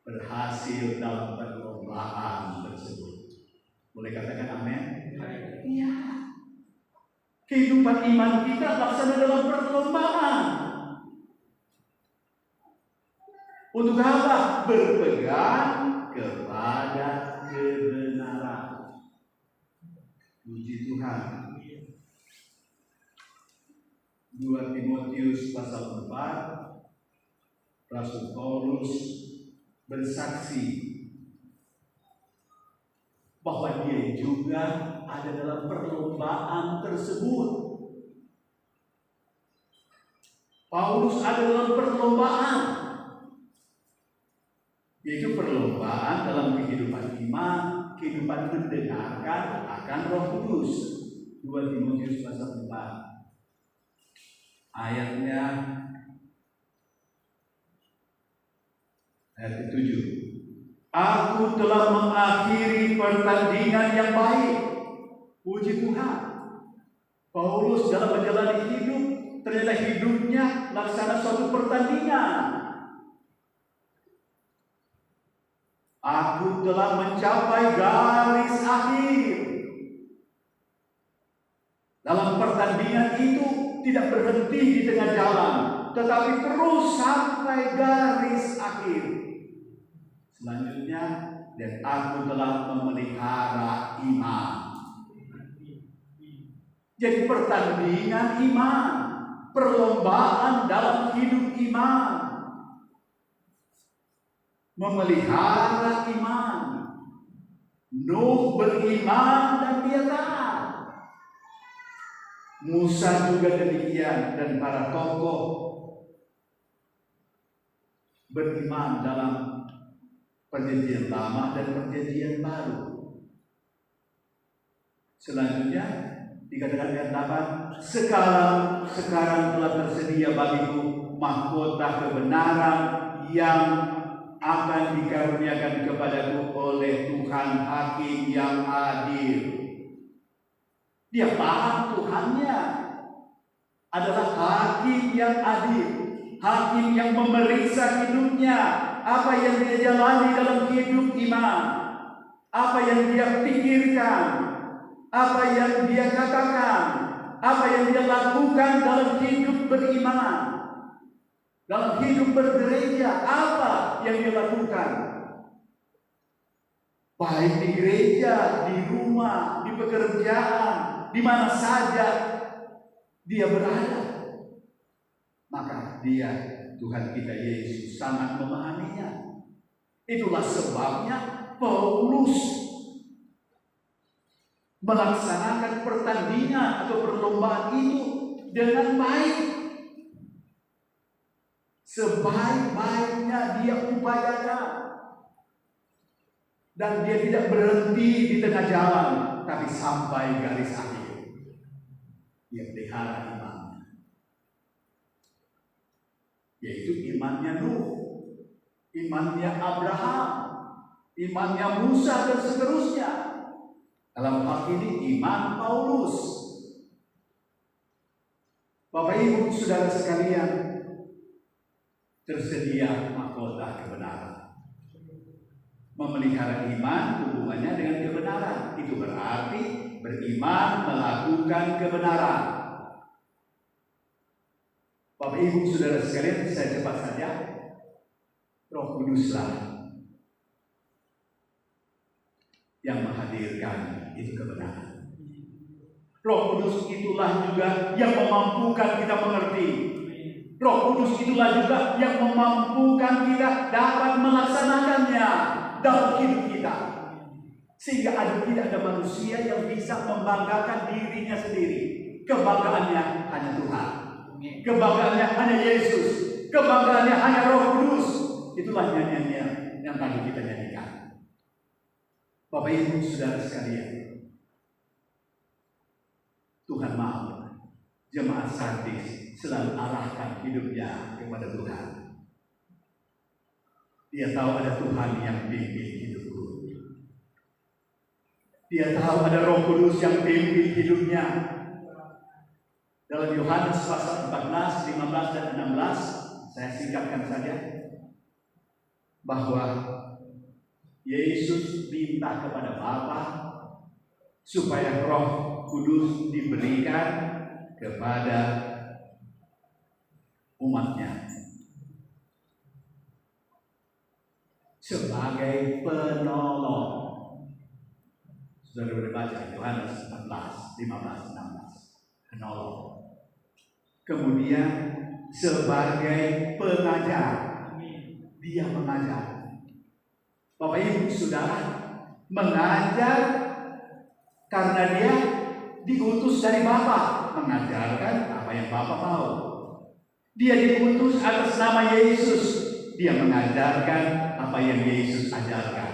berhasil dalam perlombaan tersebut. Boleh katakan amin? Iya. Kehidupan iman kita laksana dalam perlombaan. Untuk apa? Berpegang kepada kebenaran. Puji Tuhan. 2 Timotius pasal 4, Rasul Paulus bersaksi bahwa dia juga ada dalam perlombaan tersebut. Paulus ada dalam perlombaan, yaitu perlombaan dalam kehidupan iman, kehidupan mendengarkan akan Roh Kudus. 2 Timotius pasal 4 ayatnya ayat ke-7. Aku telah mengakhiri pertandingan yang baik. Puji Tuhan. Paulus dalam menjalani hidup, ternyata hidupnya laksana suatu pertandingan. Aku telah mencapai garis akhir. Dalam pertandingan itu tidak berhenti di tengah jalan, tetapi terus sampai garis akhir. Selanjutnya, dan aku telah memelihara iman. Jadi pertandingan iman, perlombaan dalam hidup iman, memelihara iman. Nuh beriman dan dia taat. Musa juga demikian, dan para tokoh beriman dalam Perjanjian Lama dan Perjanjian Baru. Selanjutnya dikatakan ayat 8, sekarang telah tersedia bagiku mahkota kebenaran yang akan dikaruniakan kepadaku oleh Tuhan Hakim yang adil. Dia paham Tuhannya adalah Hakim yang adil, Hakim yang memeriksa hidupnya. Apa yang dia jalani dalam hidup iman, apa yang dia pikirkan, apa yang dia katakan, apa yang dia lakukan dalam hidup beriman, dalam hidup bergereja, apa yang dia lakukan, baik di gereja, di rumah, di pekerjaan, di mana saja dia berada. Maka dia, Tuhan kita Yesus, sangat memahaminya. Itulah sebabnya Paulus melaksanakan pertandingan atau perlombaan itu dengan baik. Sebaik-baiknya dia upayakan. Dan dia tidak berhenti di tengah jalan, tapi sampai garis akhir. Dia pelihara imannya, yaitu imannya Nuh, imannya Abraham, imannya Musa, dan seterusnya. Dalam hal ini iman Paulus. Bapak Ibu Saudara sekalian, tersedia mahkota kebenaran. Memelihara iman hubungannya dengan kebenaran. Itu berarti beriman melakukan kebenaran. Bapak Ibu Saudara sekalian, saya cepat saja. Roh Kuduslah yang menghadirkan itu kebenaran. Roh Kudus itulah juga yang memampukan kita mengerti. Roh Kudus itulah juga yang memampukan kita dapat melaksanakannya dalam hidup kita. Sehingga tidak ada manusia yang bisa membanggakan dirinya sendiri. Kebanggaannya hanya Tuhan. Kebanggaannya hanya Yesus. Kebanggaannya hanya Roh Kudus. Itulah nyanyian yang tadi kita nyanyikan. Bapak Ibu Saudara sekalian, Tuhan mau jemaat Sardis selalu arahkan hidupnya kepada Tuhan. Dia tahu ada Tuhan yang bimbing hidupku. Dia tahu ada Roh Kudus yang pimpin hidupnya. Dalam Yohanes pasal 14, 15 dan 16, saya singkatkan saja, bahwa Yesus minta kepada Bapa supaya Roh Kudus diberikan kepada umatnya sebagai penolong. Sudah baca Yohanes 14, 15, 16. Penolong. Kemudian sebagai pengajar. Dia mengajar. Bapak Ibu Saudara, mengajar karena dia diutus dari Bapa, mengajarkan apa yang Bapa mau. Dia diutus atas nama Yesus. Dia mengajarkan apa yang Yesus ajarkan.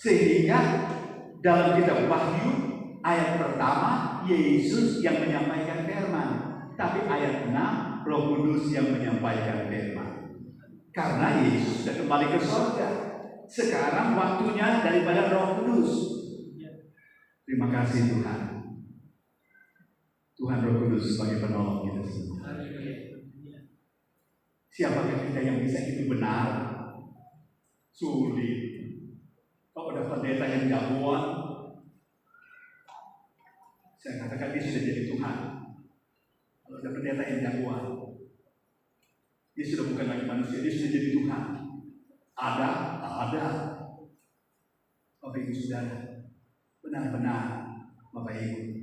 Sehingga dalam kitab Wahyu ayat pertama Yesus yang menyampaikan firman, tapi ayat 6 Roh Kudus yang menyampaikan firman. Karena Yesus sudah kembali ke surga. Sekarang waktunya daripada Roh Kudus. Terima kasih Tuhan. Tuhan Roh Kudus sebagai penolong kita semua. Siapakah kita yang bisa itu benar? Sulit. Kalau ada pendeta yang jagoan, saya katakan dia sudah jadi Tuhan. Kalau ada pendeta yang jagoan, dia sudah bukan lagi manusia, dia sudah jadi Tuhan. Ada. Bapak Ibu Saudara, benar-benar Bapak Ibu,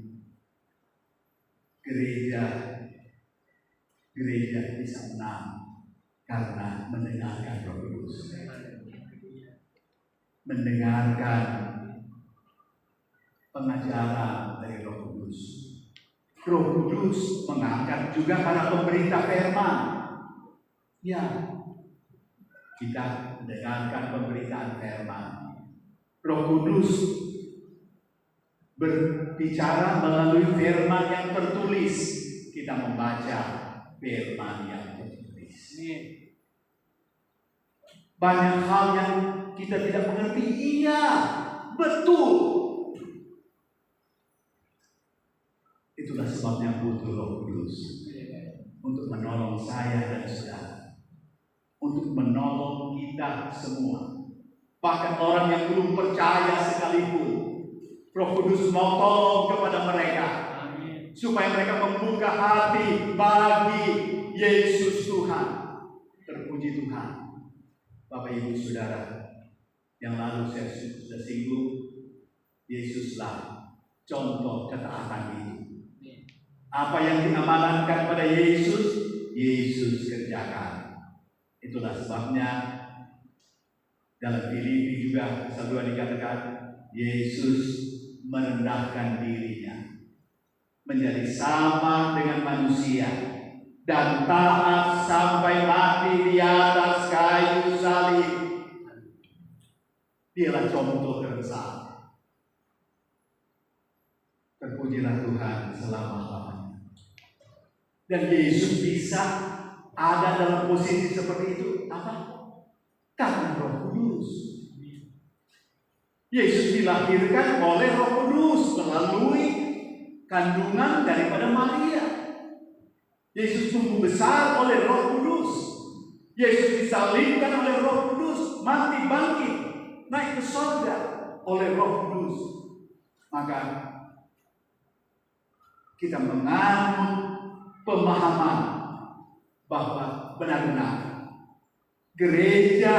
gereja bisa menang karena mendengarkan Roh Kudus. Mendengarkan pengajaran dari Roh Kudus. Roh Kudus mengangkat juga para pemberita firman. Ya, kita mendengarkan pemberitaan firman. Roh Kudus berbicara melalui firman yang tertulis. Kita membaca firman yang tertulis. Banyak hal yang kita tidak mengerti. Iya, betul. Itulah sebabnya butuh Roh Kudus untuk menolong saya dan saudara, untuk menolong kita semua. Bahkan orang yang belum percaya sekalipun, Roh Kudus mau tolong kepada mereka, supaya mereka membuka hati bagi Yesus Tuhan. Terpuji Tuhan. Bapak Ibu Saudara, yang lalu saya sudah singgung, Yesuslah contoh ketaatan itu. Apa yang diamanatkan pada Yesus, Yesus kerjakan. Itulah sebabnya dalam Filipi juga pasal 2 dikatakan Yesus merendahkan dirinya menjadi sama dengan manusia dan taat sampai mati di atas kayu salib. Dialah contoh keresahan. Terpujilah Tuhan selama-lamanya. Dan Yesus bisa ada dalam posisi seperti itu. Apa? Karena Roh Kudus. Yesus dilahirkan oleh Roh Kudus melalui kandungan daripada Maria. Yesus tumbuh besar oleh Roh Kudus. Yesus disalibkan oleh Roh Kudus, mati bangkit, naik ke surga oleh Roh Kudus. Maka kita menganut pemahaman bahwa benar-benar gereja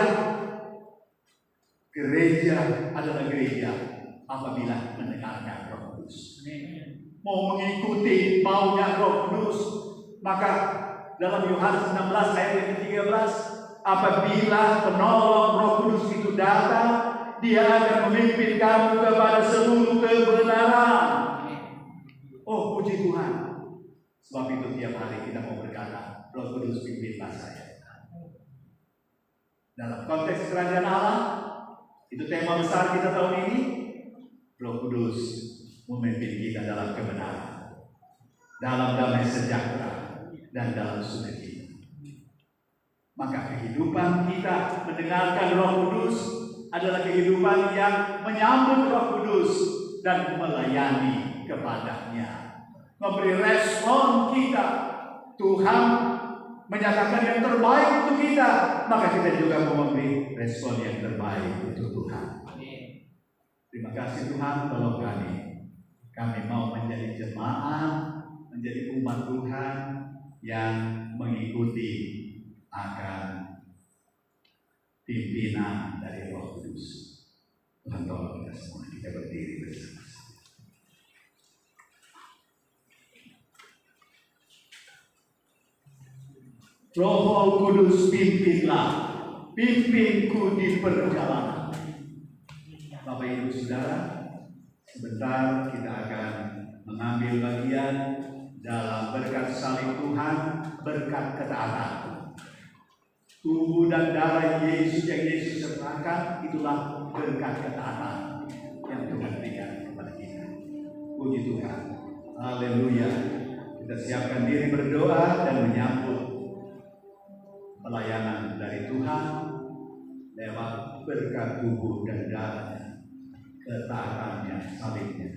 adalah gereja apabila mendengarkan Roh Kudus. Mau mengikuti maunya Roh Kudus, maka dalam Yohanes 16 ayat yang ke-13, apabila penolong Roh Kudus itu datang, dia akan memimpin kamu kepada seluruh kebenaran. Oh, puji Tuhan. Sebab itu tiap hari kita mau berkata, Roh Kudus pimpinlah saya. Dalam konteks kerajaan Allah, itu tema besar kita tahun ini. Roh Kudus memimpin kita dalam kebenaran, dalam damai sejahtera, dan dalam sukacita. Maka kehidupan kita mendengarkan Roh Kudus adalah kehidupan yang menyambut Roh Kudus dan melayani kepadanya. Memberi respon kita. Tuhan menyatakan yang terbaik untuk kita, maka kita juga mau memberi respon yang terbaik untuk Tuhan. Terima kasih Tuhan, tolong kami mau menjadi jemaat, menjadi umat Tuhan yang mengikuti akan pimpinan dari Roh Kudus. Tuhan tolong kita semua, kita berdiri bersama-sama. Roh Kudus pimpinlah, pimpinku di perjalanan. Bapak Ibu Saudara, sebentar kita akan mengambil bagian dalam berkat salib Tuhan, berkat ketaatan. Tubuh dan darah Yesus yang Yesus sertakan, itulah berkat ketaatan yang Tuhan berikan kepada kita. Puji Tuhan, haleluya. Kita siapkan diri berdoa dan menyambut pelayanan dari Tuhan lewat berkat tubuh dan darahnya, ketaatannya, salibnya.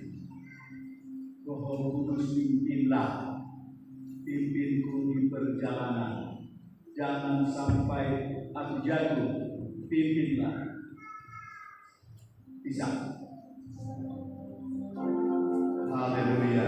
Roh Kudus pimpinlah, pimpinku di perjalanan. Jangan sampai aku jatuh, pimpinlah. Bisa. Haleluya.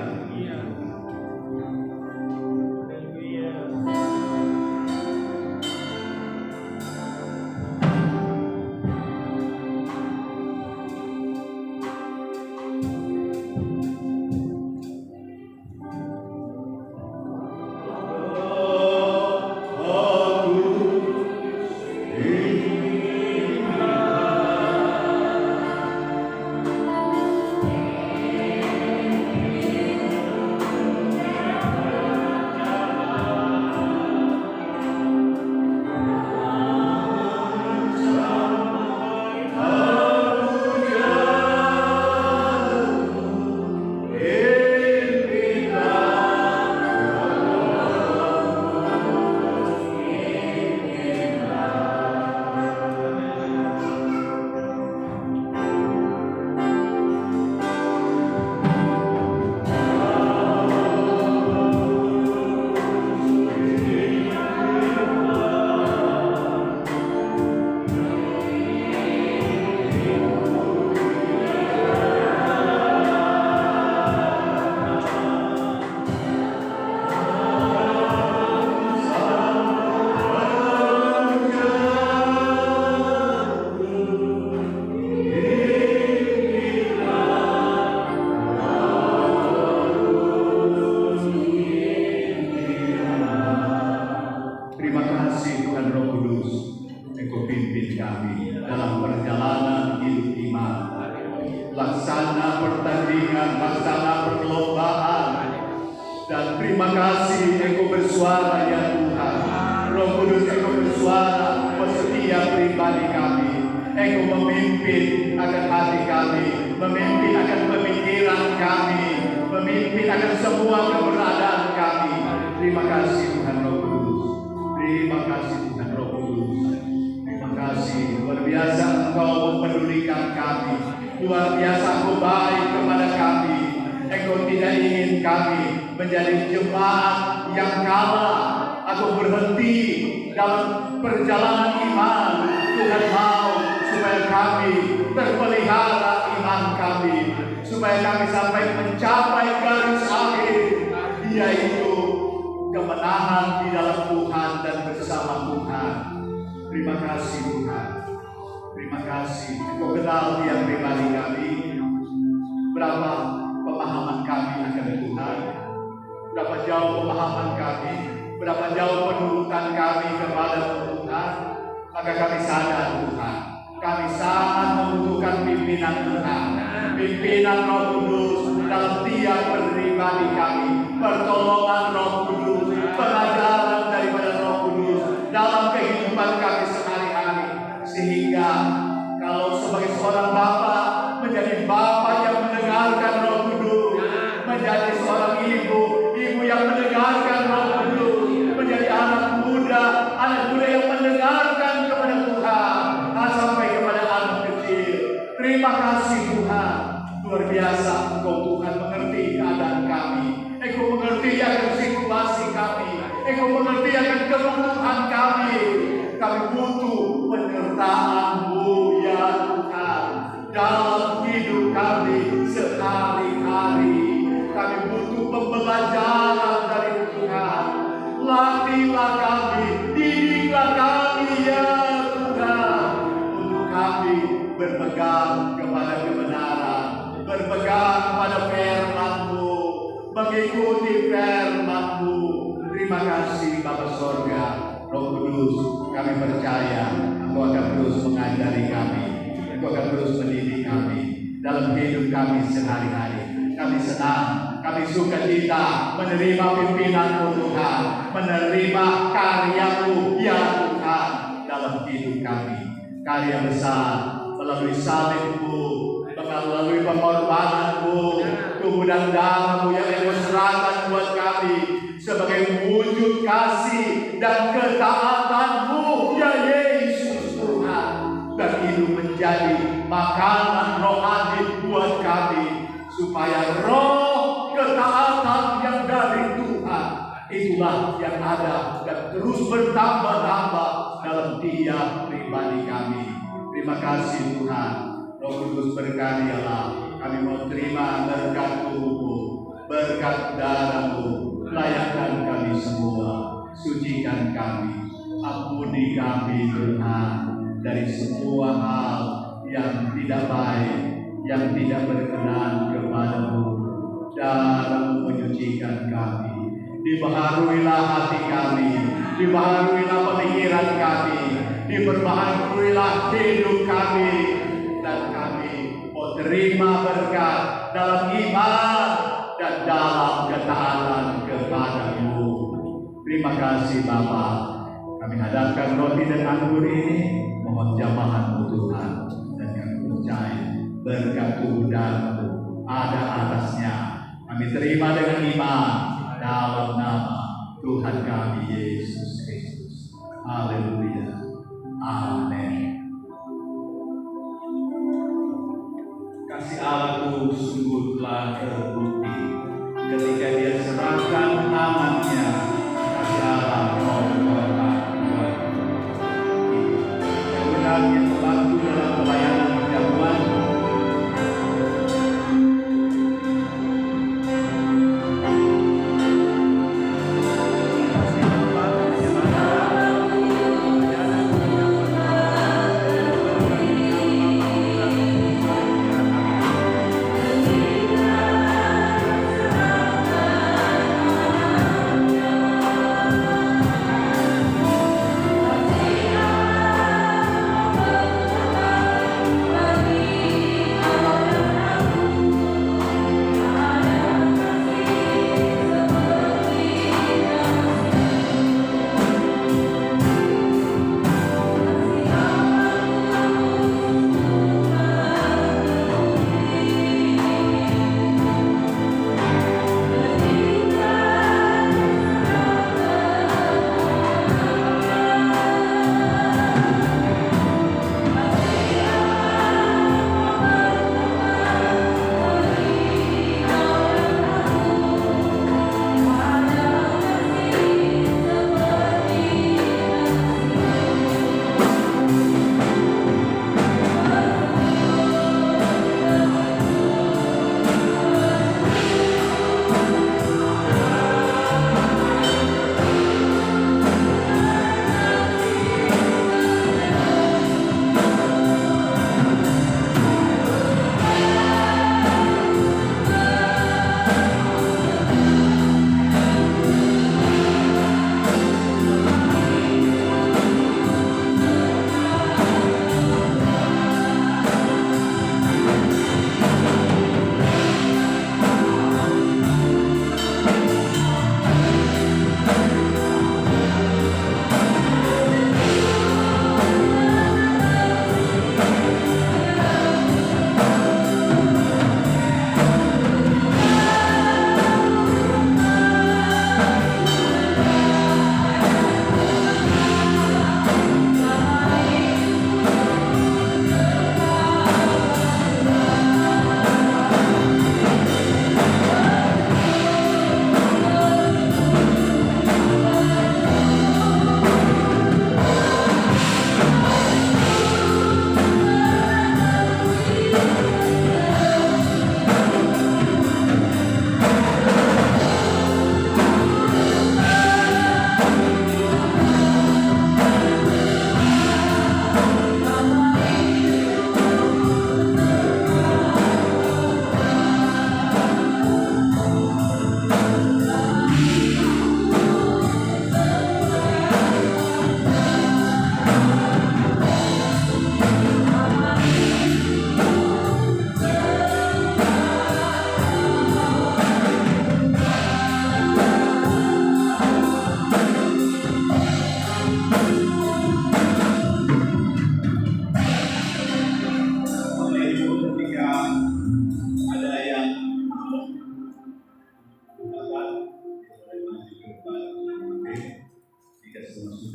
Sampai kepada anak kecil. Terima kasih Tuhan. Luar biasa Engkau Tuhan mengerti keadaan kami. Engkau mengerti akan situasi kami. Engkau mengerti akan kebutuhan kami. Kami butuh penyertaan-Mu ya Tuhan dalam hidup kami sehari-hari. Kami butuh pembelajaran dari Tuhan. Latihlah kami, didiklah kami ya Tuhan, untuk kami berpegang kepada kebenaran, berpegang kepada firman-Mu, mengikuti firman-Mu. Terima kasih Bapa Sorga, Roh Kudus, kami percaya Engkau akan terus mengajari kami, Engkau akan terus mendidik kami dalam hidup kami sehari-hari. Kami senang, kami suka cita menerima pimpinan-Mu Tuhan, menerima karya-Mu ya Tuhan dalam hidup kami. Karya besar melalui salib-Mu, melalui pengorbanan-Mu, tubuh dan darah-Mu yang Engkau serahkan buat kami sebagai wujud kasih dan ketaatan-Mu ya Yesus Tuhan. Dan itu menjadi makanan rohani buat kami, supaya roh ketaatan yang dari Tuhan itulah yang ada dan terus bertambah-tambah dalam tiap pribadi kami. Terima kasih Tuhan. Roh Kudus berkaryalah. Kami mau terima berkat tubuh-Mu, berkat darah-Mu. Layakkan kami semua, sucikan kami, ampuni kami Tuhan dari semua hal yang tidak baik, yang tidak berkenan kepada-Mu. Darah-Mu menyucikan kami. Dibaharuilah hati kami, dibaharuilah pemikiran kami, diperbaharuilah hidup kami, dan kami mau terima berkat dalam iman dan dalam ketaatan kepada-Mu. Terima kasih Bapa. Kami hadapkan roti dan anggur ini, mohon jamahan-Mu Tuhan, dan kami percaya berkat tubuh darah-Mu ada atasnya. Kami terima dengan iman dalam nama Tuhan kami Yesus Kristus. Haleluya. Amin. Kasih Allah sungguh telah terbukti ketika Dia serahkan amannya. Kasih Allah mengorbankan buat sebenarnya membantu dalam pelayanan perjamuan.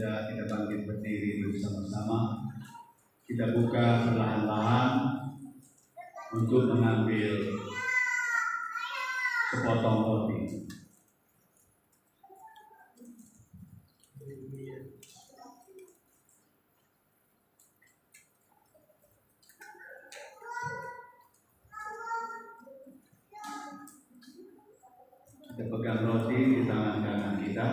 sudah, kita bangkit berdiri bersama-sama. Kita buka perlahan-lahan untuk mengambil sepotong roti. Kita pegang roti di tangan kanan kita.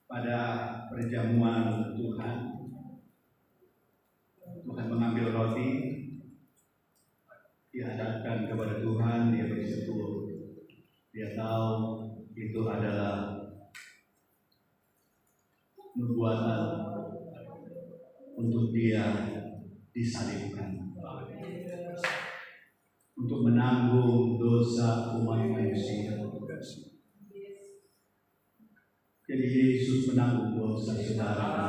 Pada perjamuan Tuhan, Tuhan mengambil roti, dihadapkan kepada Tuhan, dia bersyukur. Dia tahu itu adalah nubuatan untuk dia disalibkan, untuk menanggung dosa umat manusia. Jadi Yesus menanggung dosa saudara.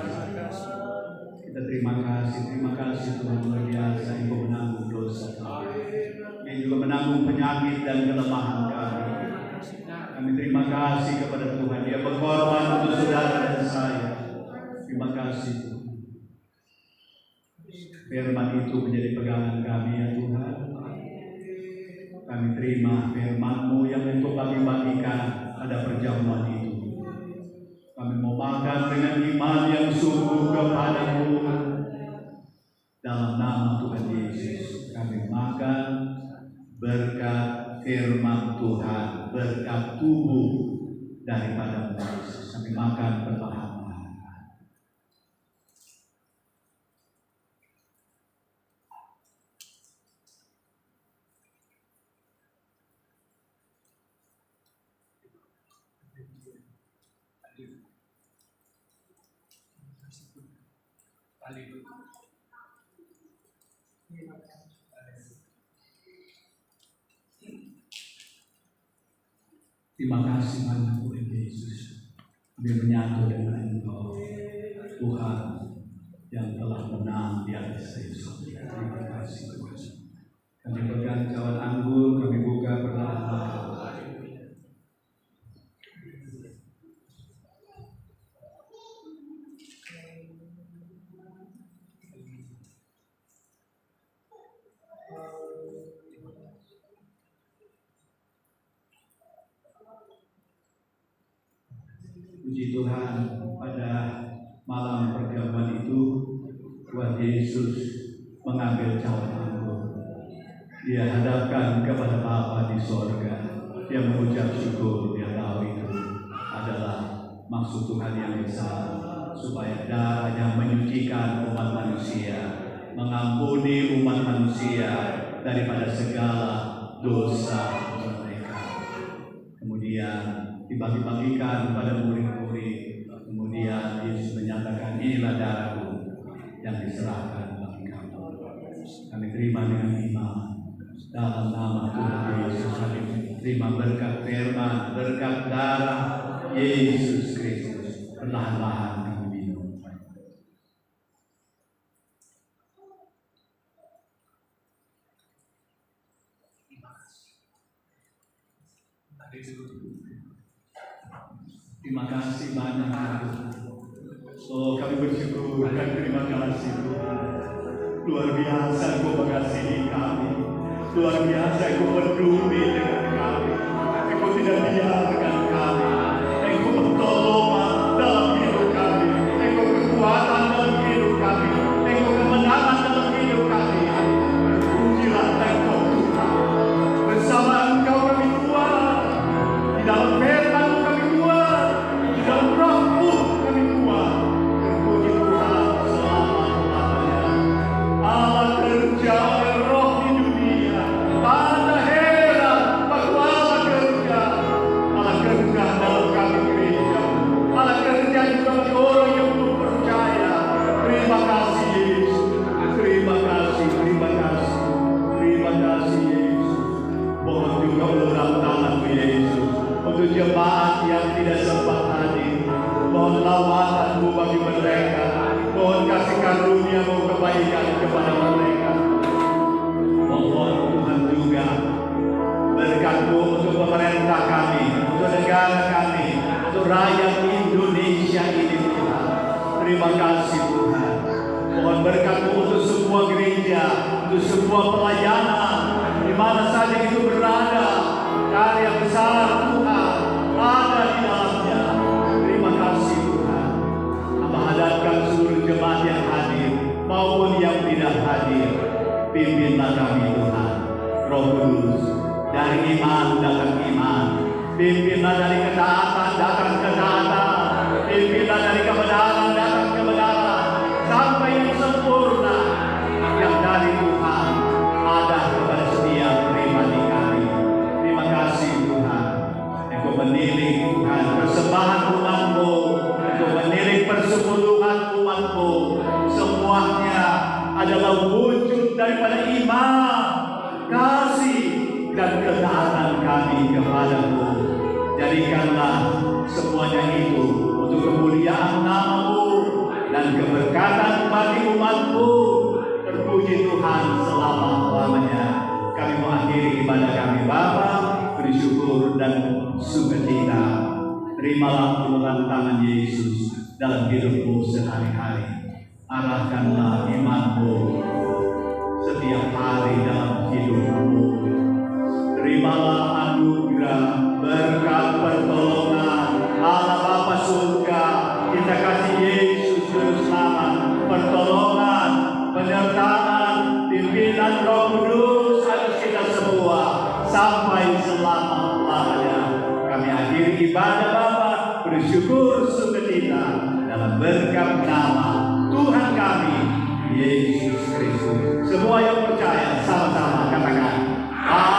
Kita terima kasih Tuhan, luar biasa Engkau menanggung dosa kami. Yang juga menanggung penyakit dan kelemahan kami. Kami terima kasih kepada Tuhan, Dia berkorban untuk saudara dan saya. Terima kasih Tuhan. Firman itu menjadi pegangan kami ya Tuhan. Kami terima firman-Mu yang Engkau bagi-bagikan pada perjamuan itu. Kami mau makan dengan iman yang sungguh kepadamu. Dalam nama Tuhan Yesus, kami makan berkat firman Tuhan, berkat tubuh daripada Yesus. Kami makan perlahan-lahan. Terima kasih banyak Tuhan Yesus. Kami menyatu dengan Engkau, Tuhan yang telah menang di atas Yesus. Terima kasih Tuhan. Kami pegang cawan anggur, kami buka perlahan-lahan. Puji Tuhan, pada malam perjamuan itu Tuhan Yesus mengambil cawan anggur. Dia hadapkan kepada Bapa di sorga. Dia mengucap syukur. Dia tahu itu adalah maksud Tuhan yang besar, supaya darahnya menyucikan umat manusia, mengampuni umat manusia daripada segala dosa mereka. Kemudian dibagi-bagikan kepada murid-murid. Kemudian Yesus menyatakan, inilah darahku yang diserahkan bagi kamu. Kami terima dengan iman. Dalam nama Tuhan Yesus kami terima berkat firman, berkat darah Yesus Kristus. Perlahan-lahan kami minum. Terima kasih banyak Tuhan. Oh, kami bersyukur dan terima kasih Tuhan. Luar biasa Engkau mengasihi kami. Luar biasa Engkau peduli dengan kami. Engkau tidak biarkan kami. Engkau pertolongan dalam hidup kami. Engkau kekuatan dalam hidup kami. Engkau kemenangan dalam hidup kami. Pujilah Engkau Tuhan. Bersama Engkau kami kuat. Di dalam firman kami kuat. Di dalam Roh-Mu kami kuat. Terpuji Tuhan selama-lamanya. Allah kerja oleh Roh di dunia. Tanda heran bahwa Allah kerja. Allah kerja dalam kami gereja. Allah kerja juga bagi orang yang belum percaya. Terima kasih Yesus. Terima kasih, terima kasih. Terima kasih Yesus. Mohon juga ulurkan tangan-Mu Yesus. Untuk jemaat yang tidak sempat hadir. Mohon lawatan-Mu bagi mereka. Mohon kasih karunia-Mu kebaikan kepada mereka. Mohon Tuhan juga berkat pemerintah kami, untuk negara kami, untuk rakyat Indonesia ini Tuhan. Terima kasih Tuhan. Mohon berkat-Mu untuk sebuah gereja, untuk sebuah pelayanan, di mana saja itu berada, karya besar Tuhan ada di dalamnya. Terima kasih Tuhan. Hamba hadapkan seluruh jemaat yang hadir maupun yang tidak hadir. Pimpinlah kami Tuhan. Roh Kudus, dari iman datang iman. Pimpinlah dari ketaatan datang ketaatan. Pimpinlah dari kebenaran datang kebenaran. Sampai yang sempurna yang dari Tuhan ada kepada setiap pribadi kami. Terima kasih Tuhan. Engkau menilik Tuhan persembahan umat-Mu, Engkau menilik persepuluhan umat-Mu. Semuanya adalah wujud daripada iman, kasih, dan ketaatan kami kepada-Mu. Jadikanlah semuanya itu untuk kemuliaan nama-Mu dan keberkatan bagi umat-Mu. Terpuji Tuhan selama-lamanya. Kami mengakhiri ibadah kami Bapa, bersyukur dan sukacita. Terimalah uluran tangan Yesus dalam hidup-Mu sehari-hari. Arahkanlah iman-Mu setiap hari dalam hidup-Mu. Terimalah anugerah, berkat, pertolongan Allah Bapa surga. Kita kasih Yesus Juru Selamat, pertolongan, penyertaan, pimpinan Roh Kudus atas kita semua sampai selama-lamanya. Kami akhiri ibadah Bapa, bersyukur sukacita dalam berkat nama Tuhan kami Yesus Kristus. Semua yang percaya sama-sama katakan amin.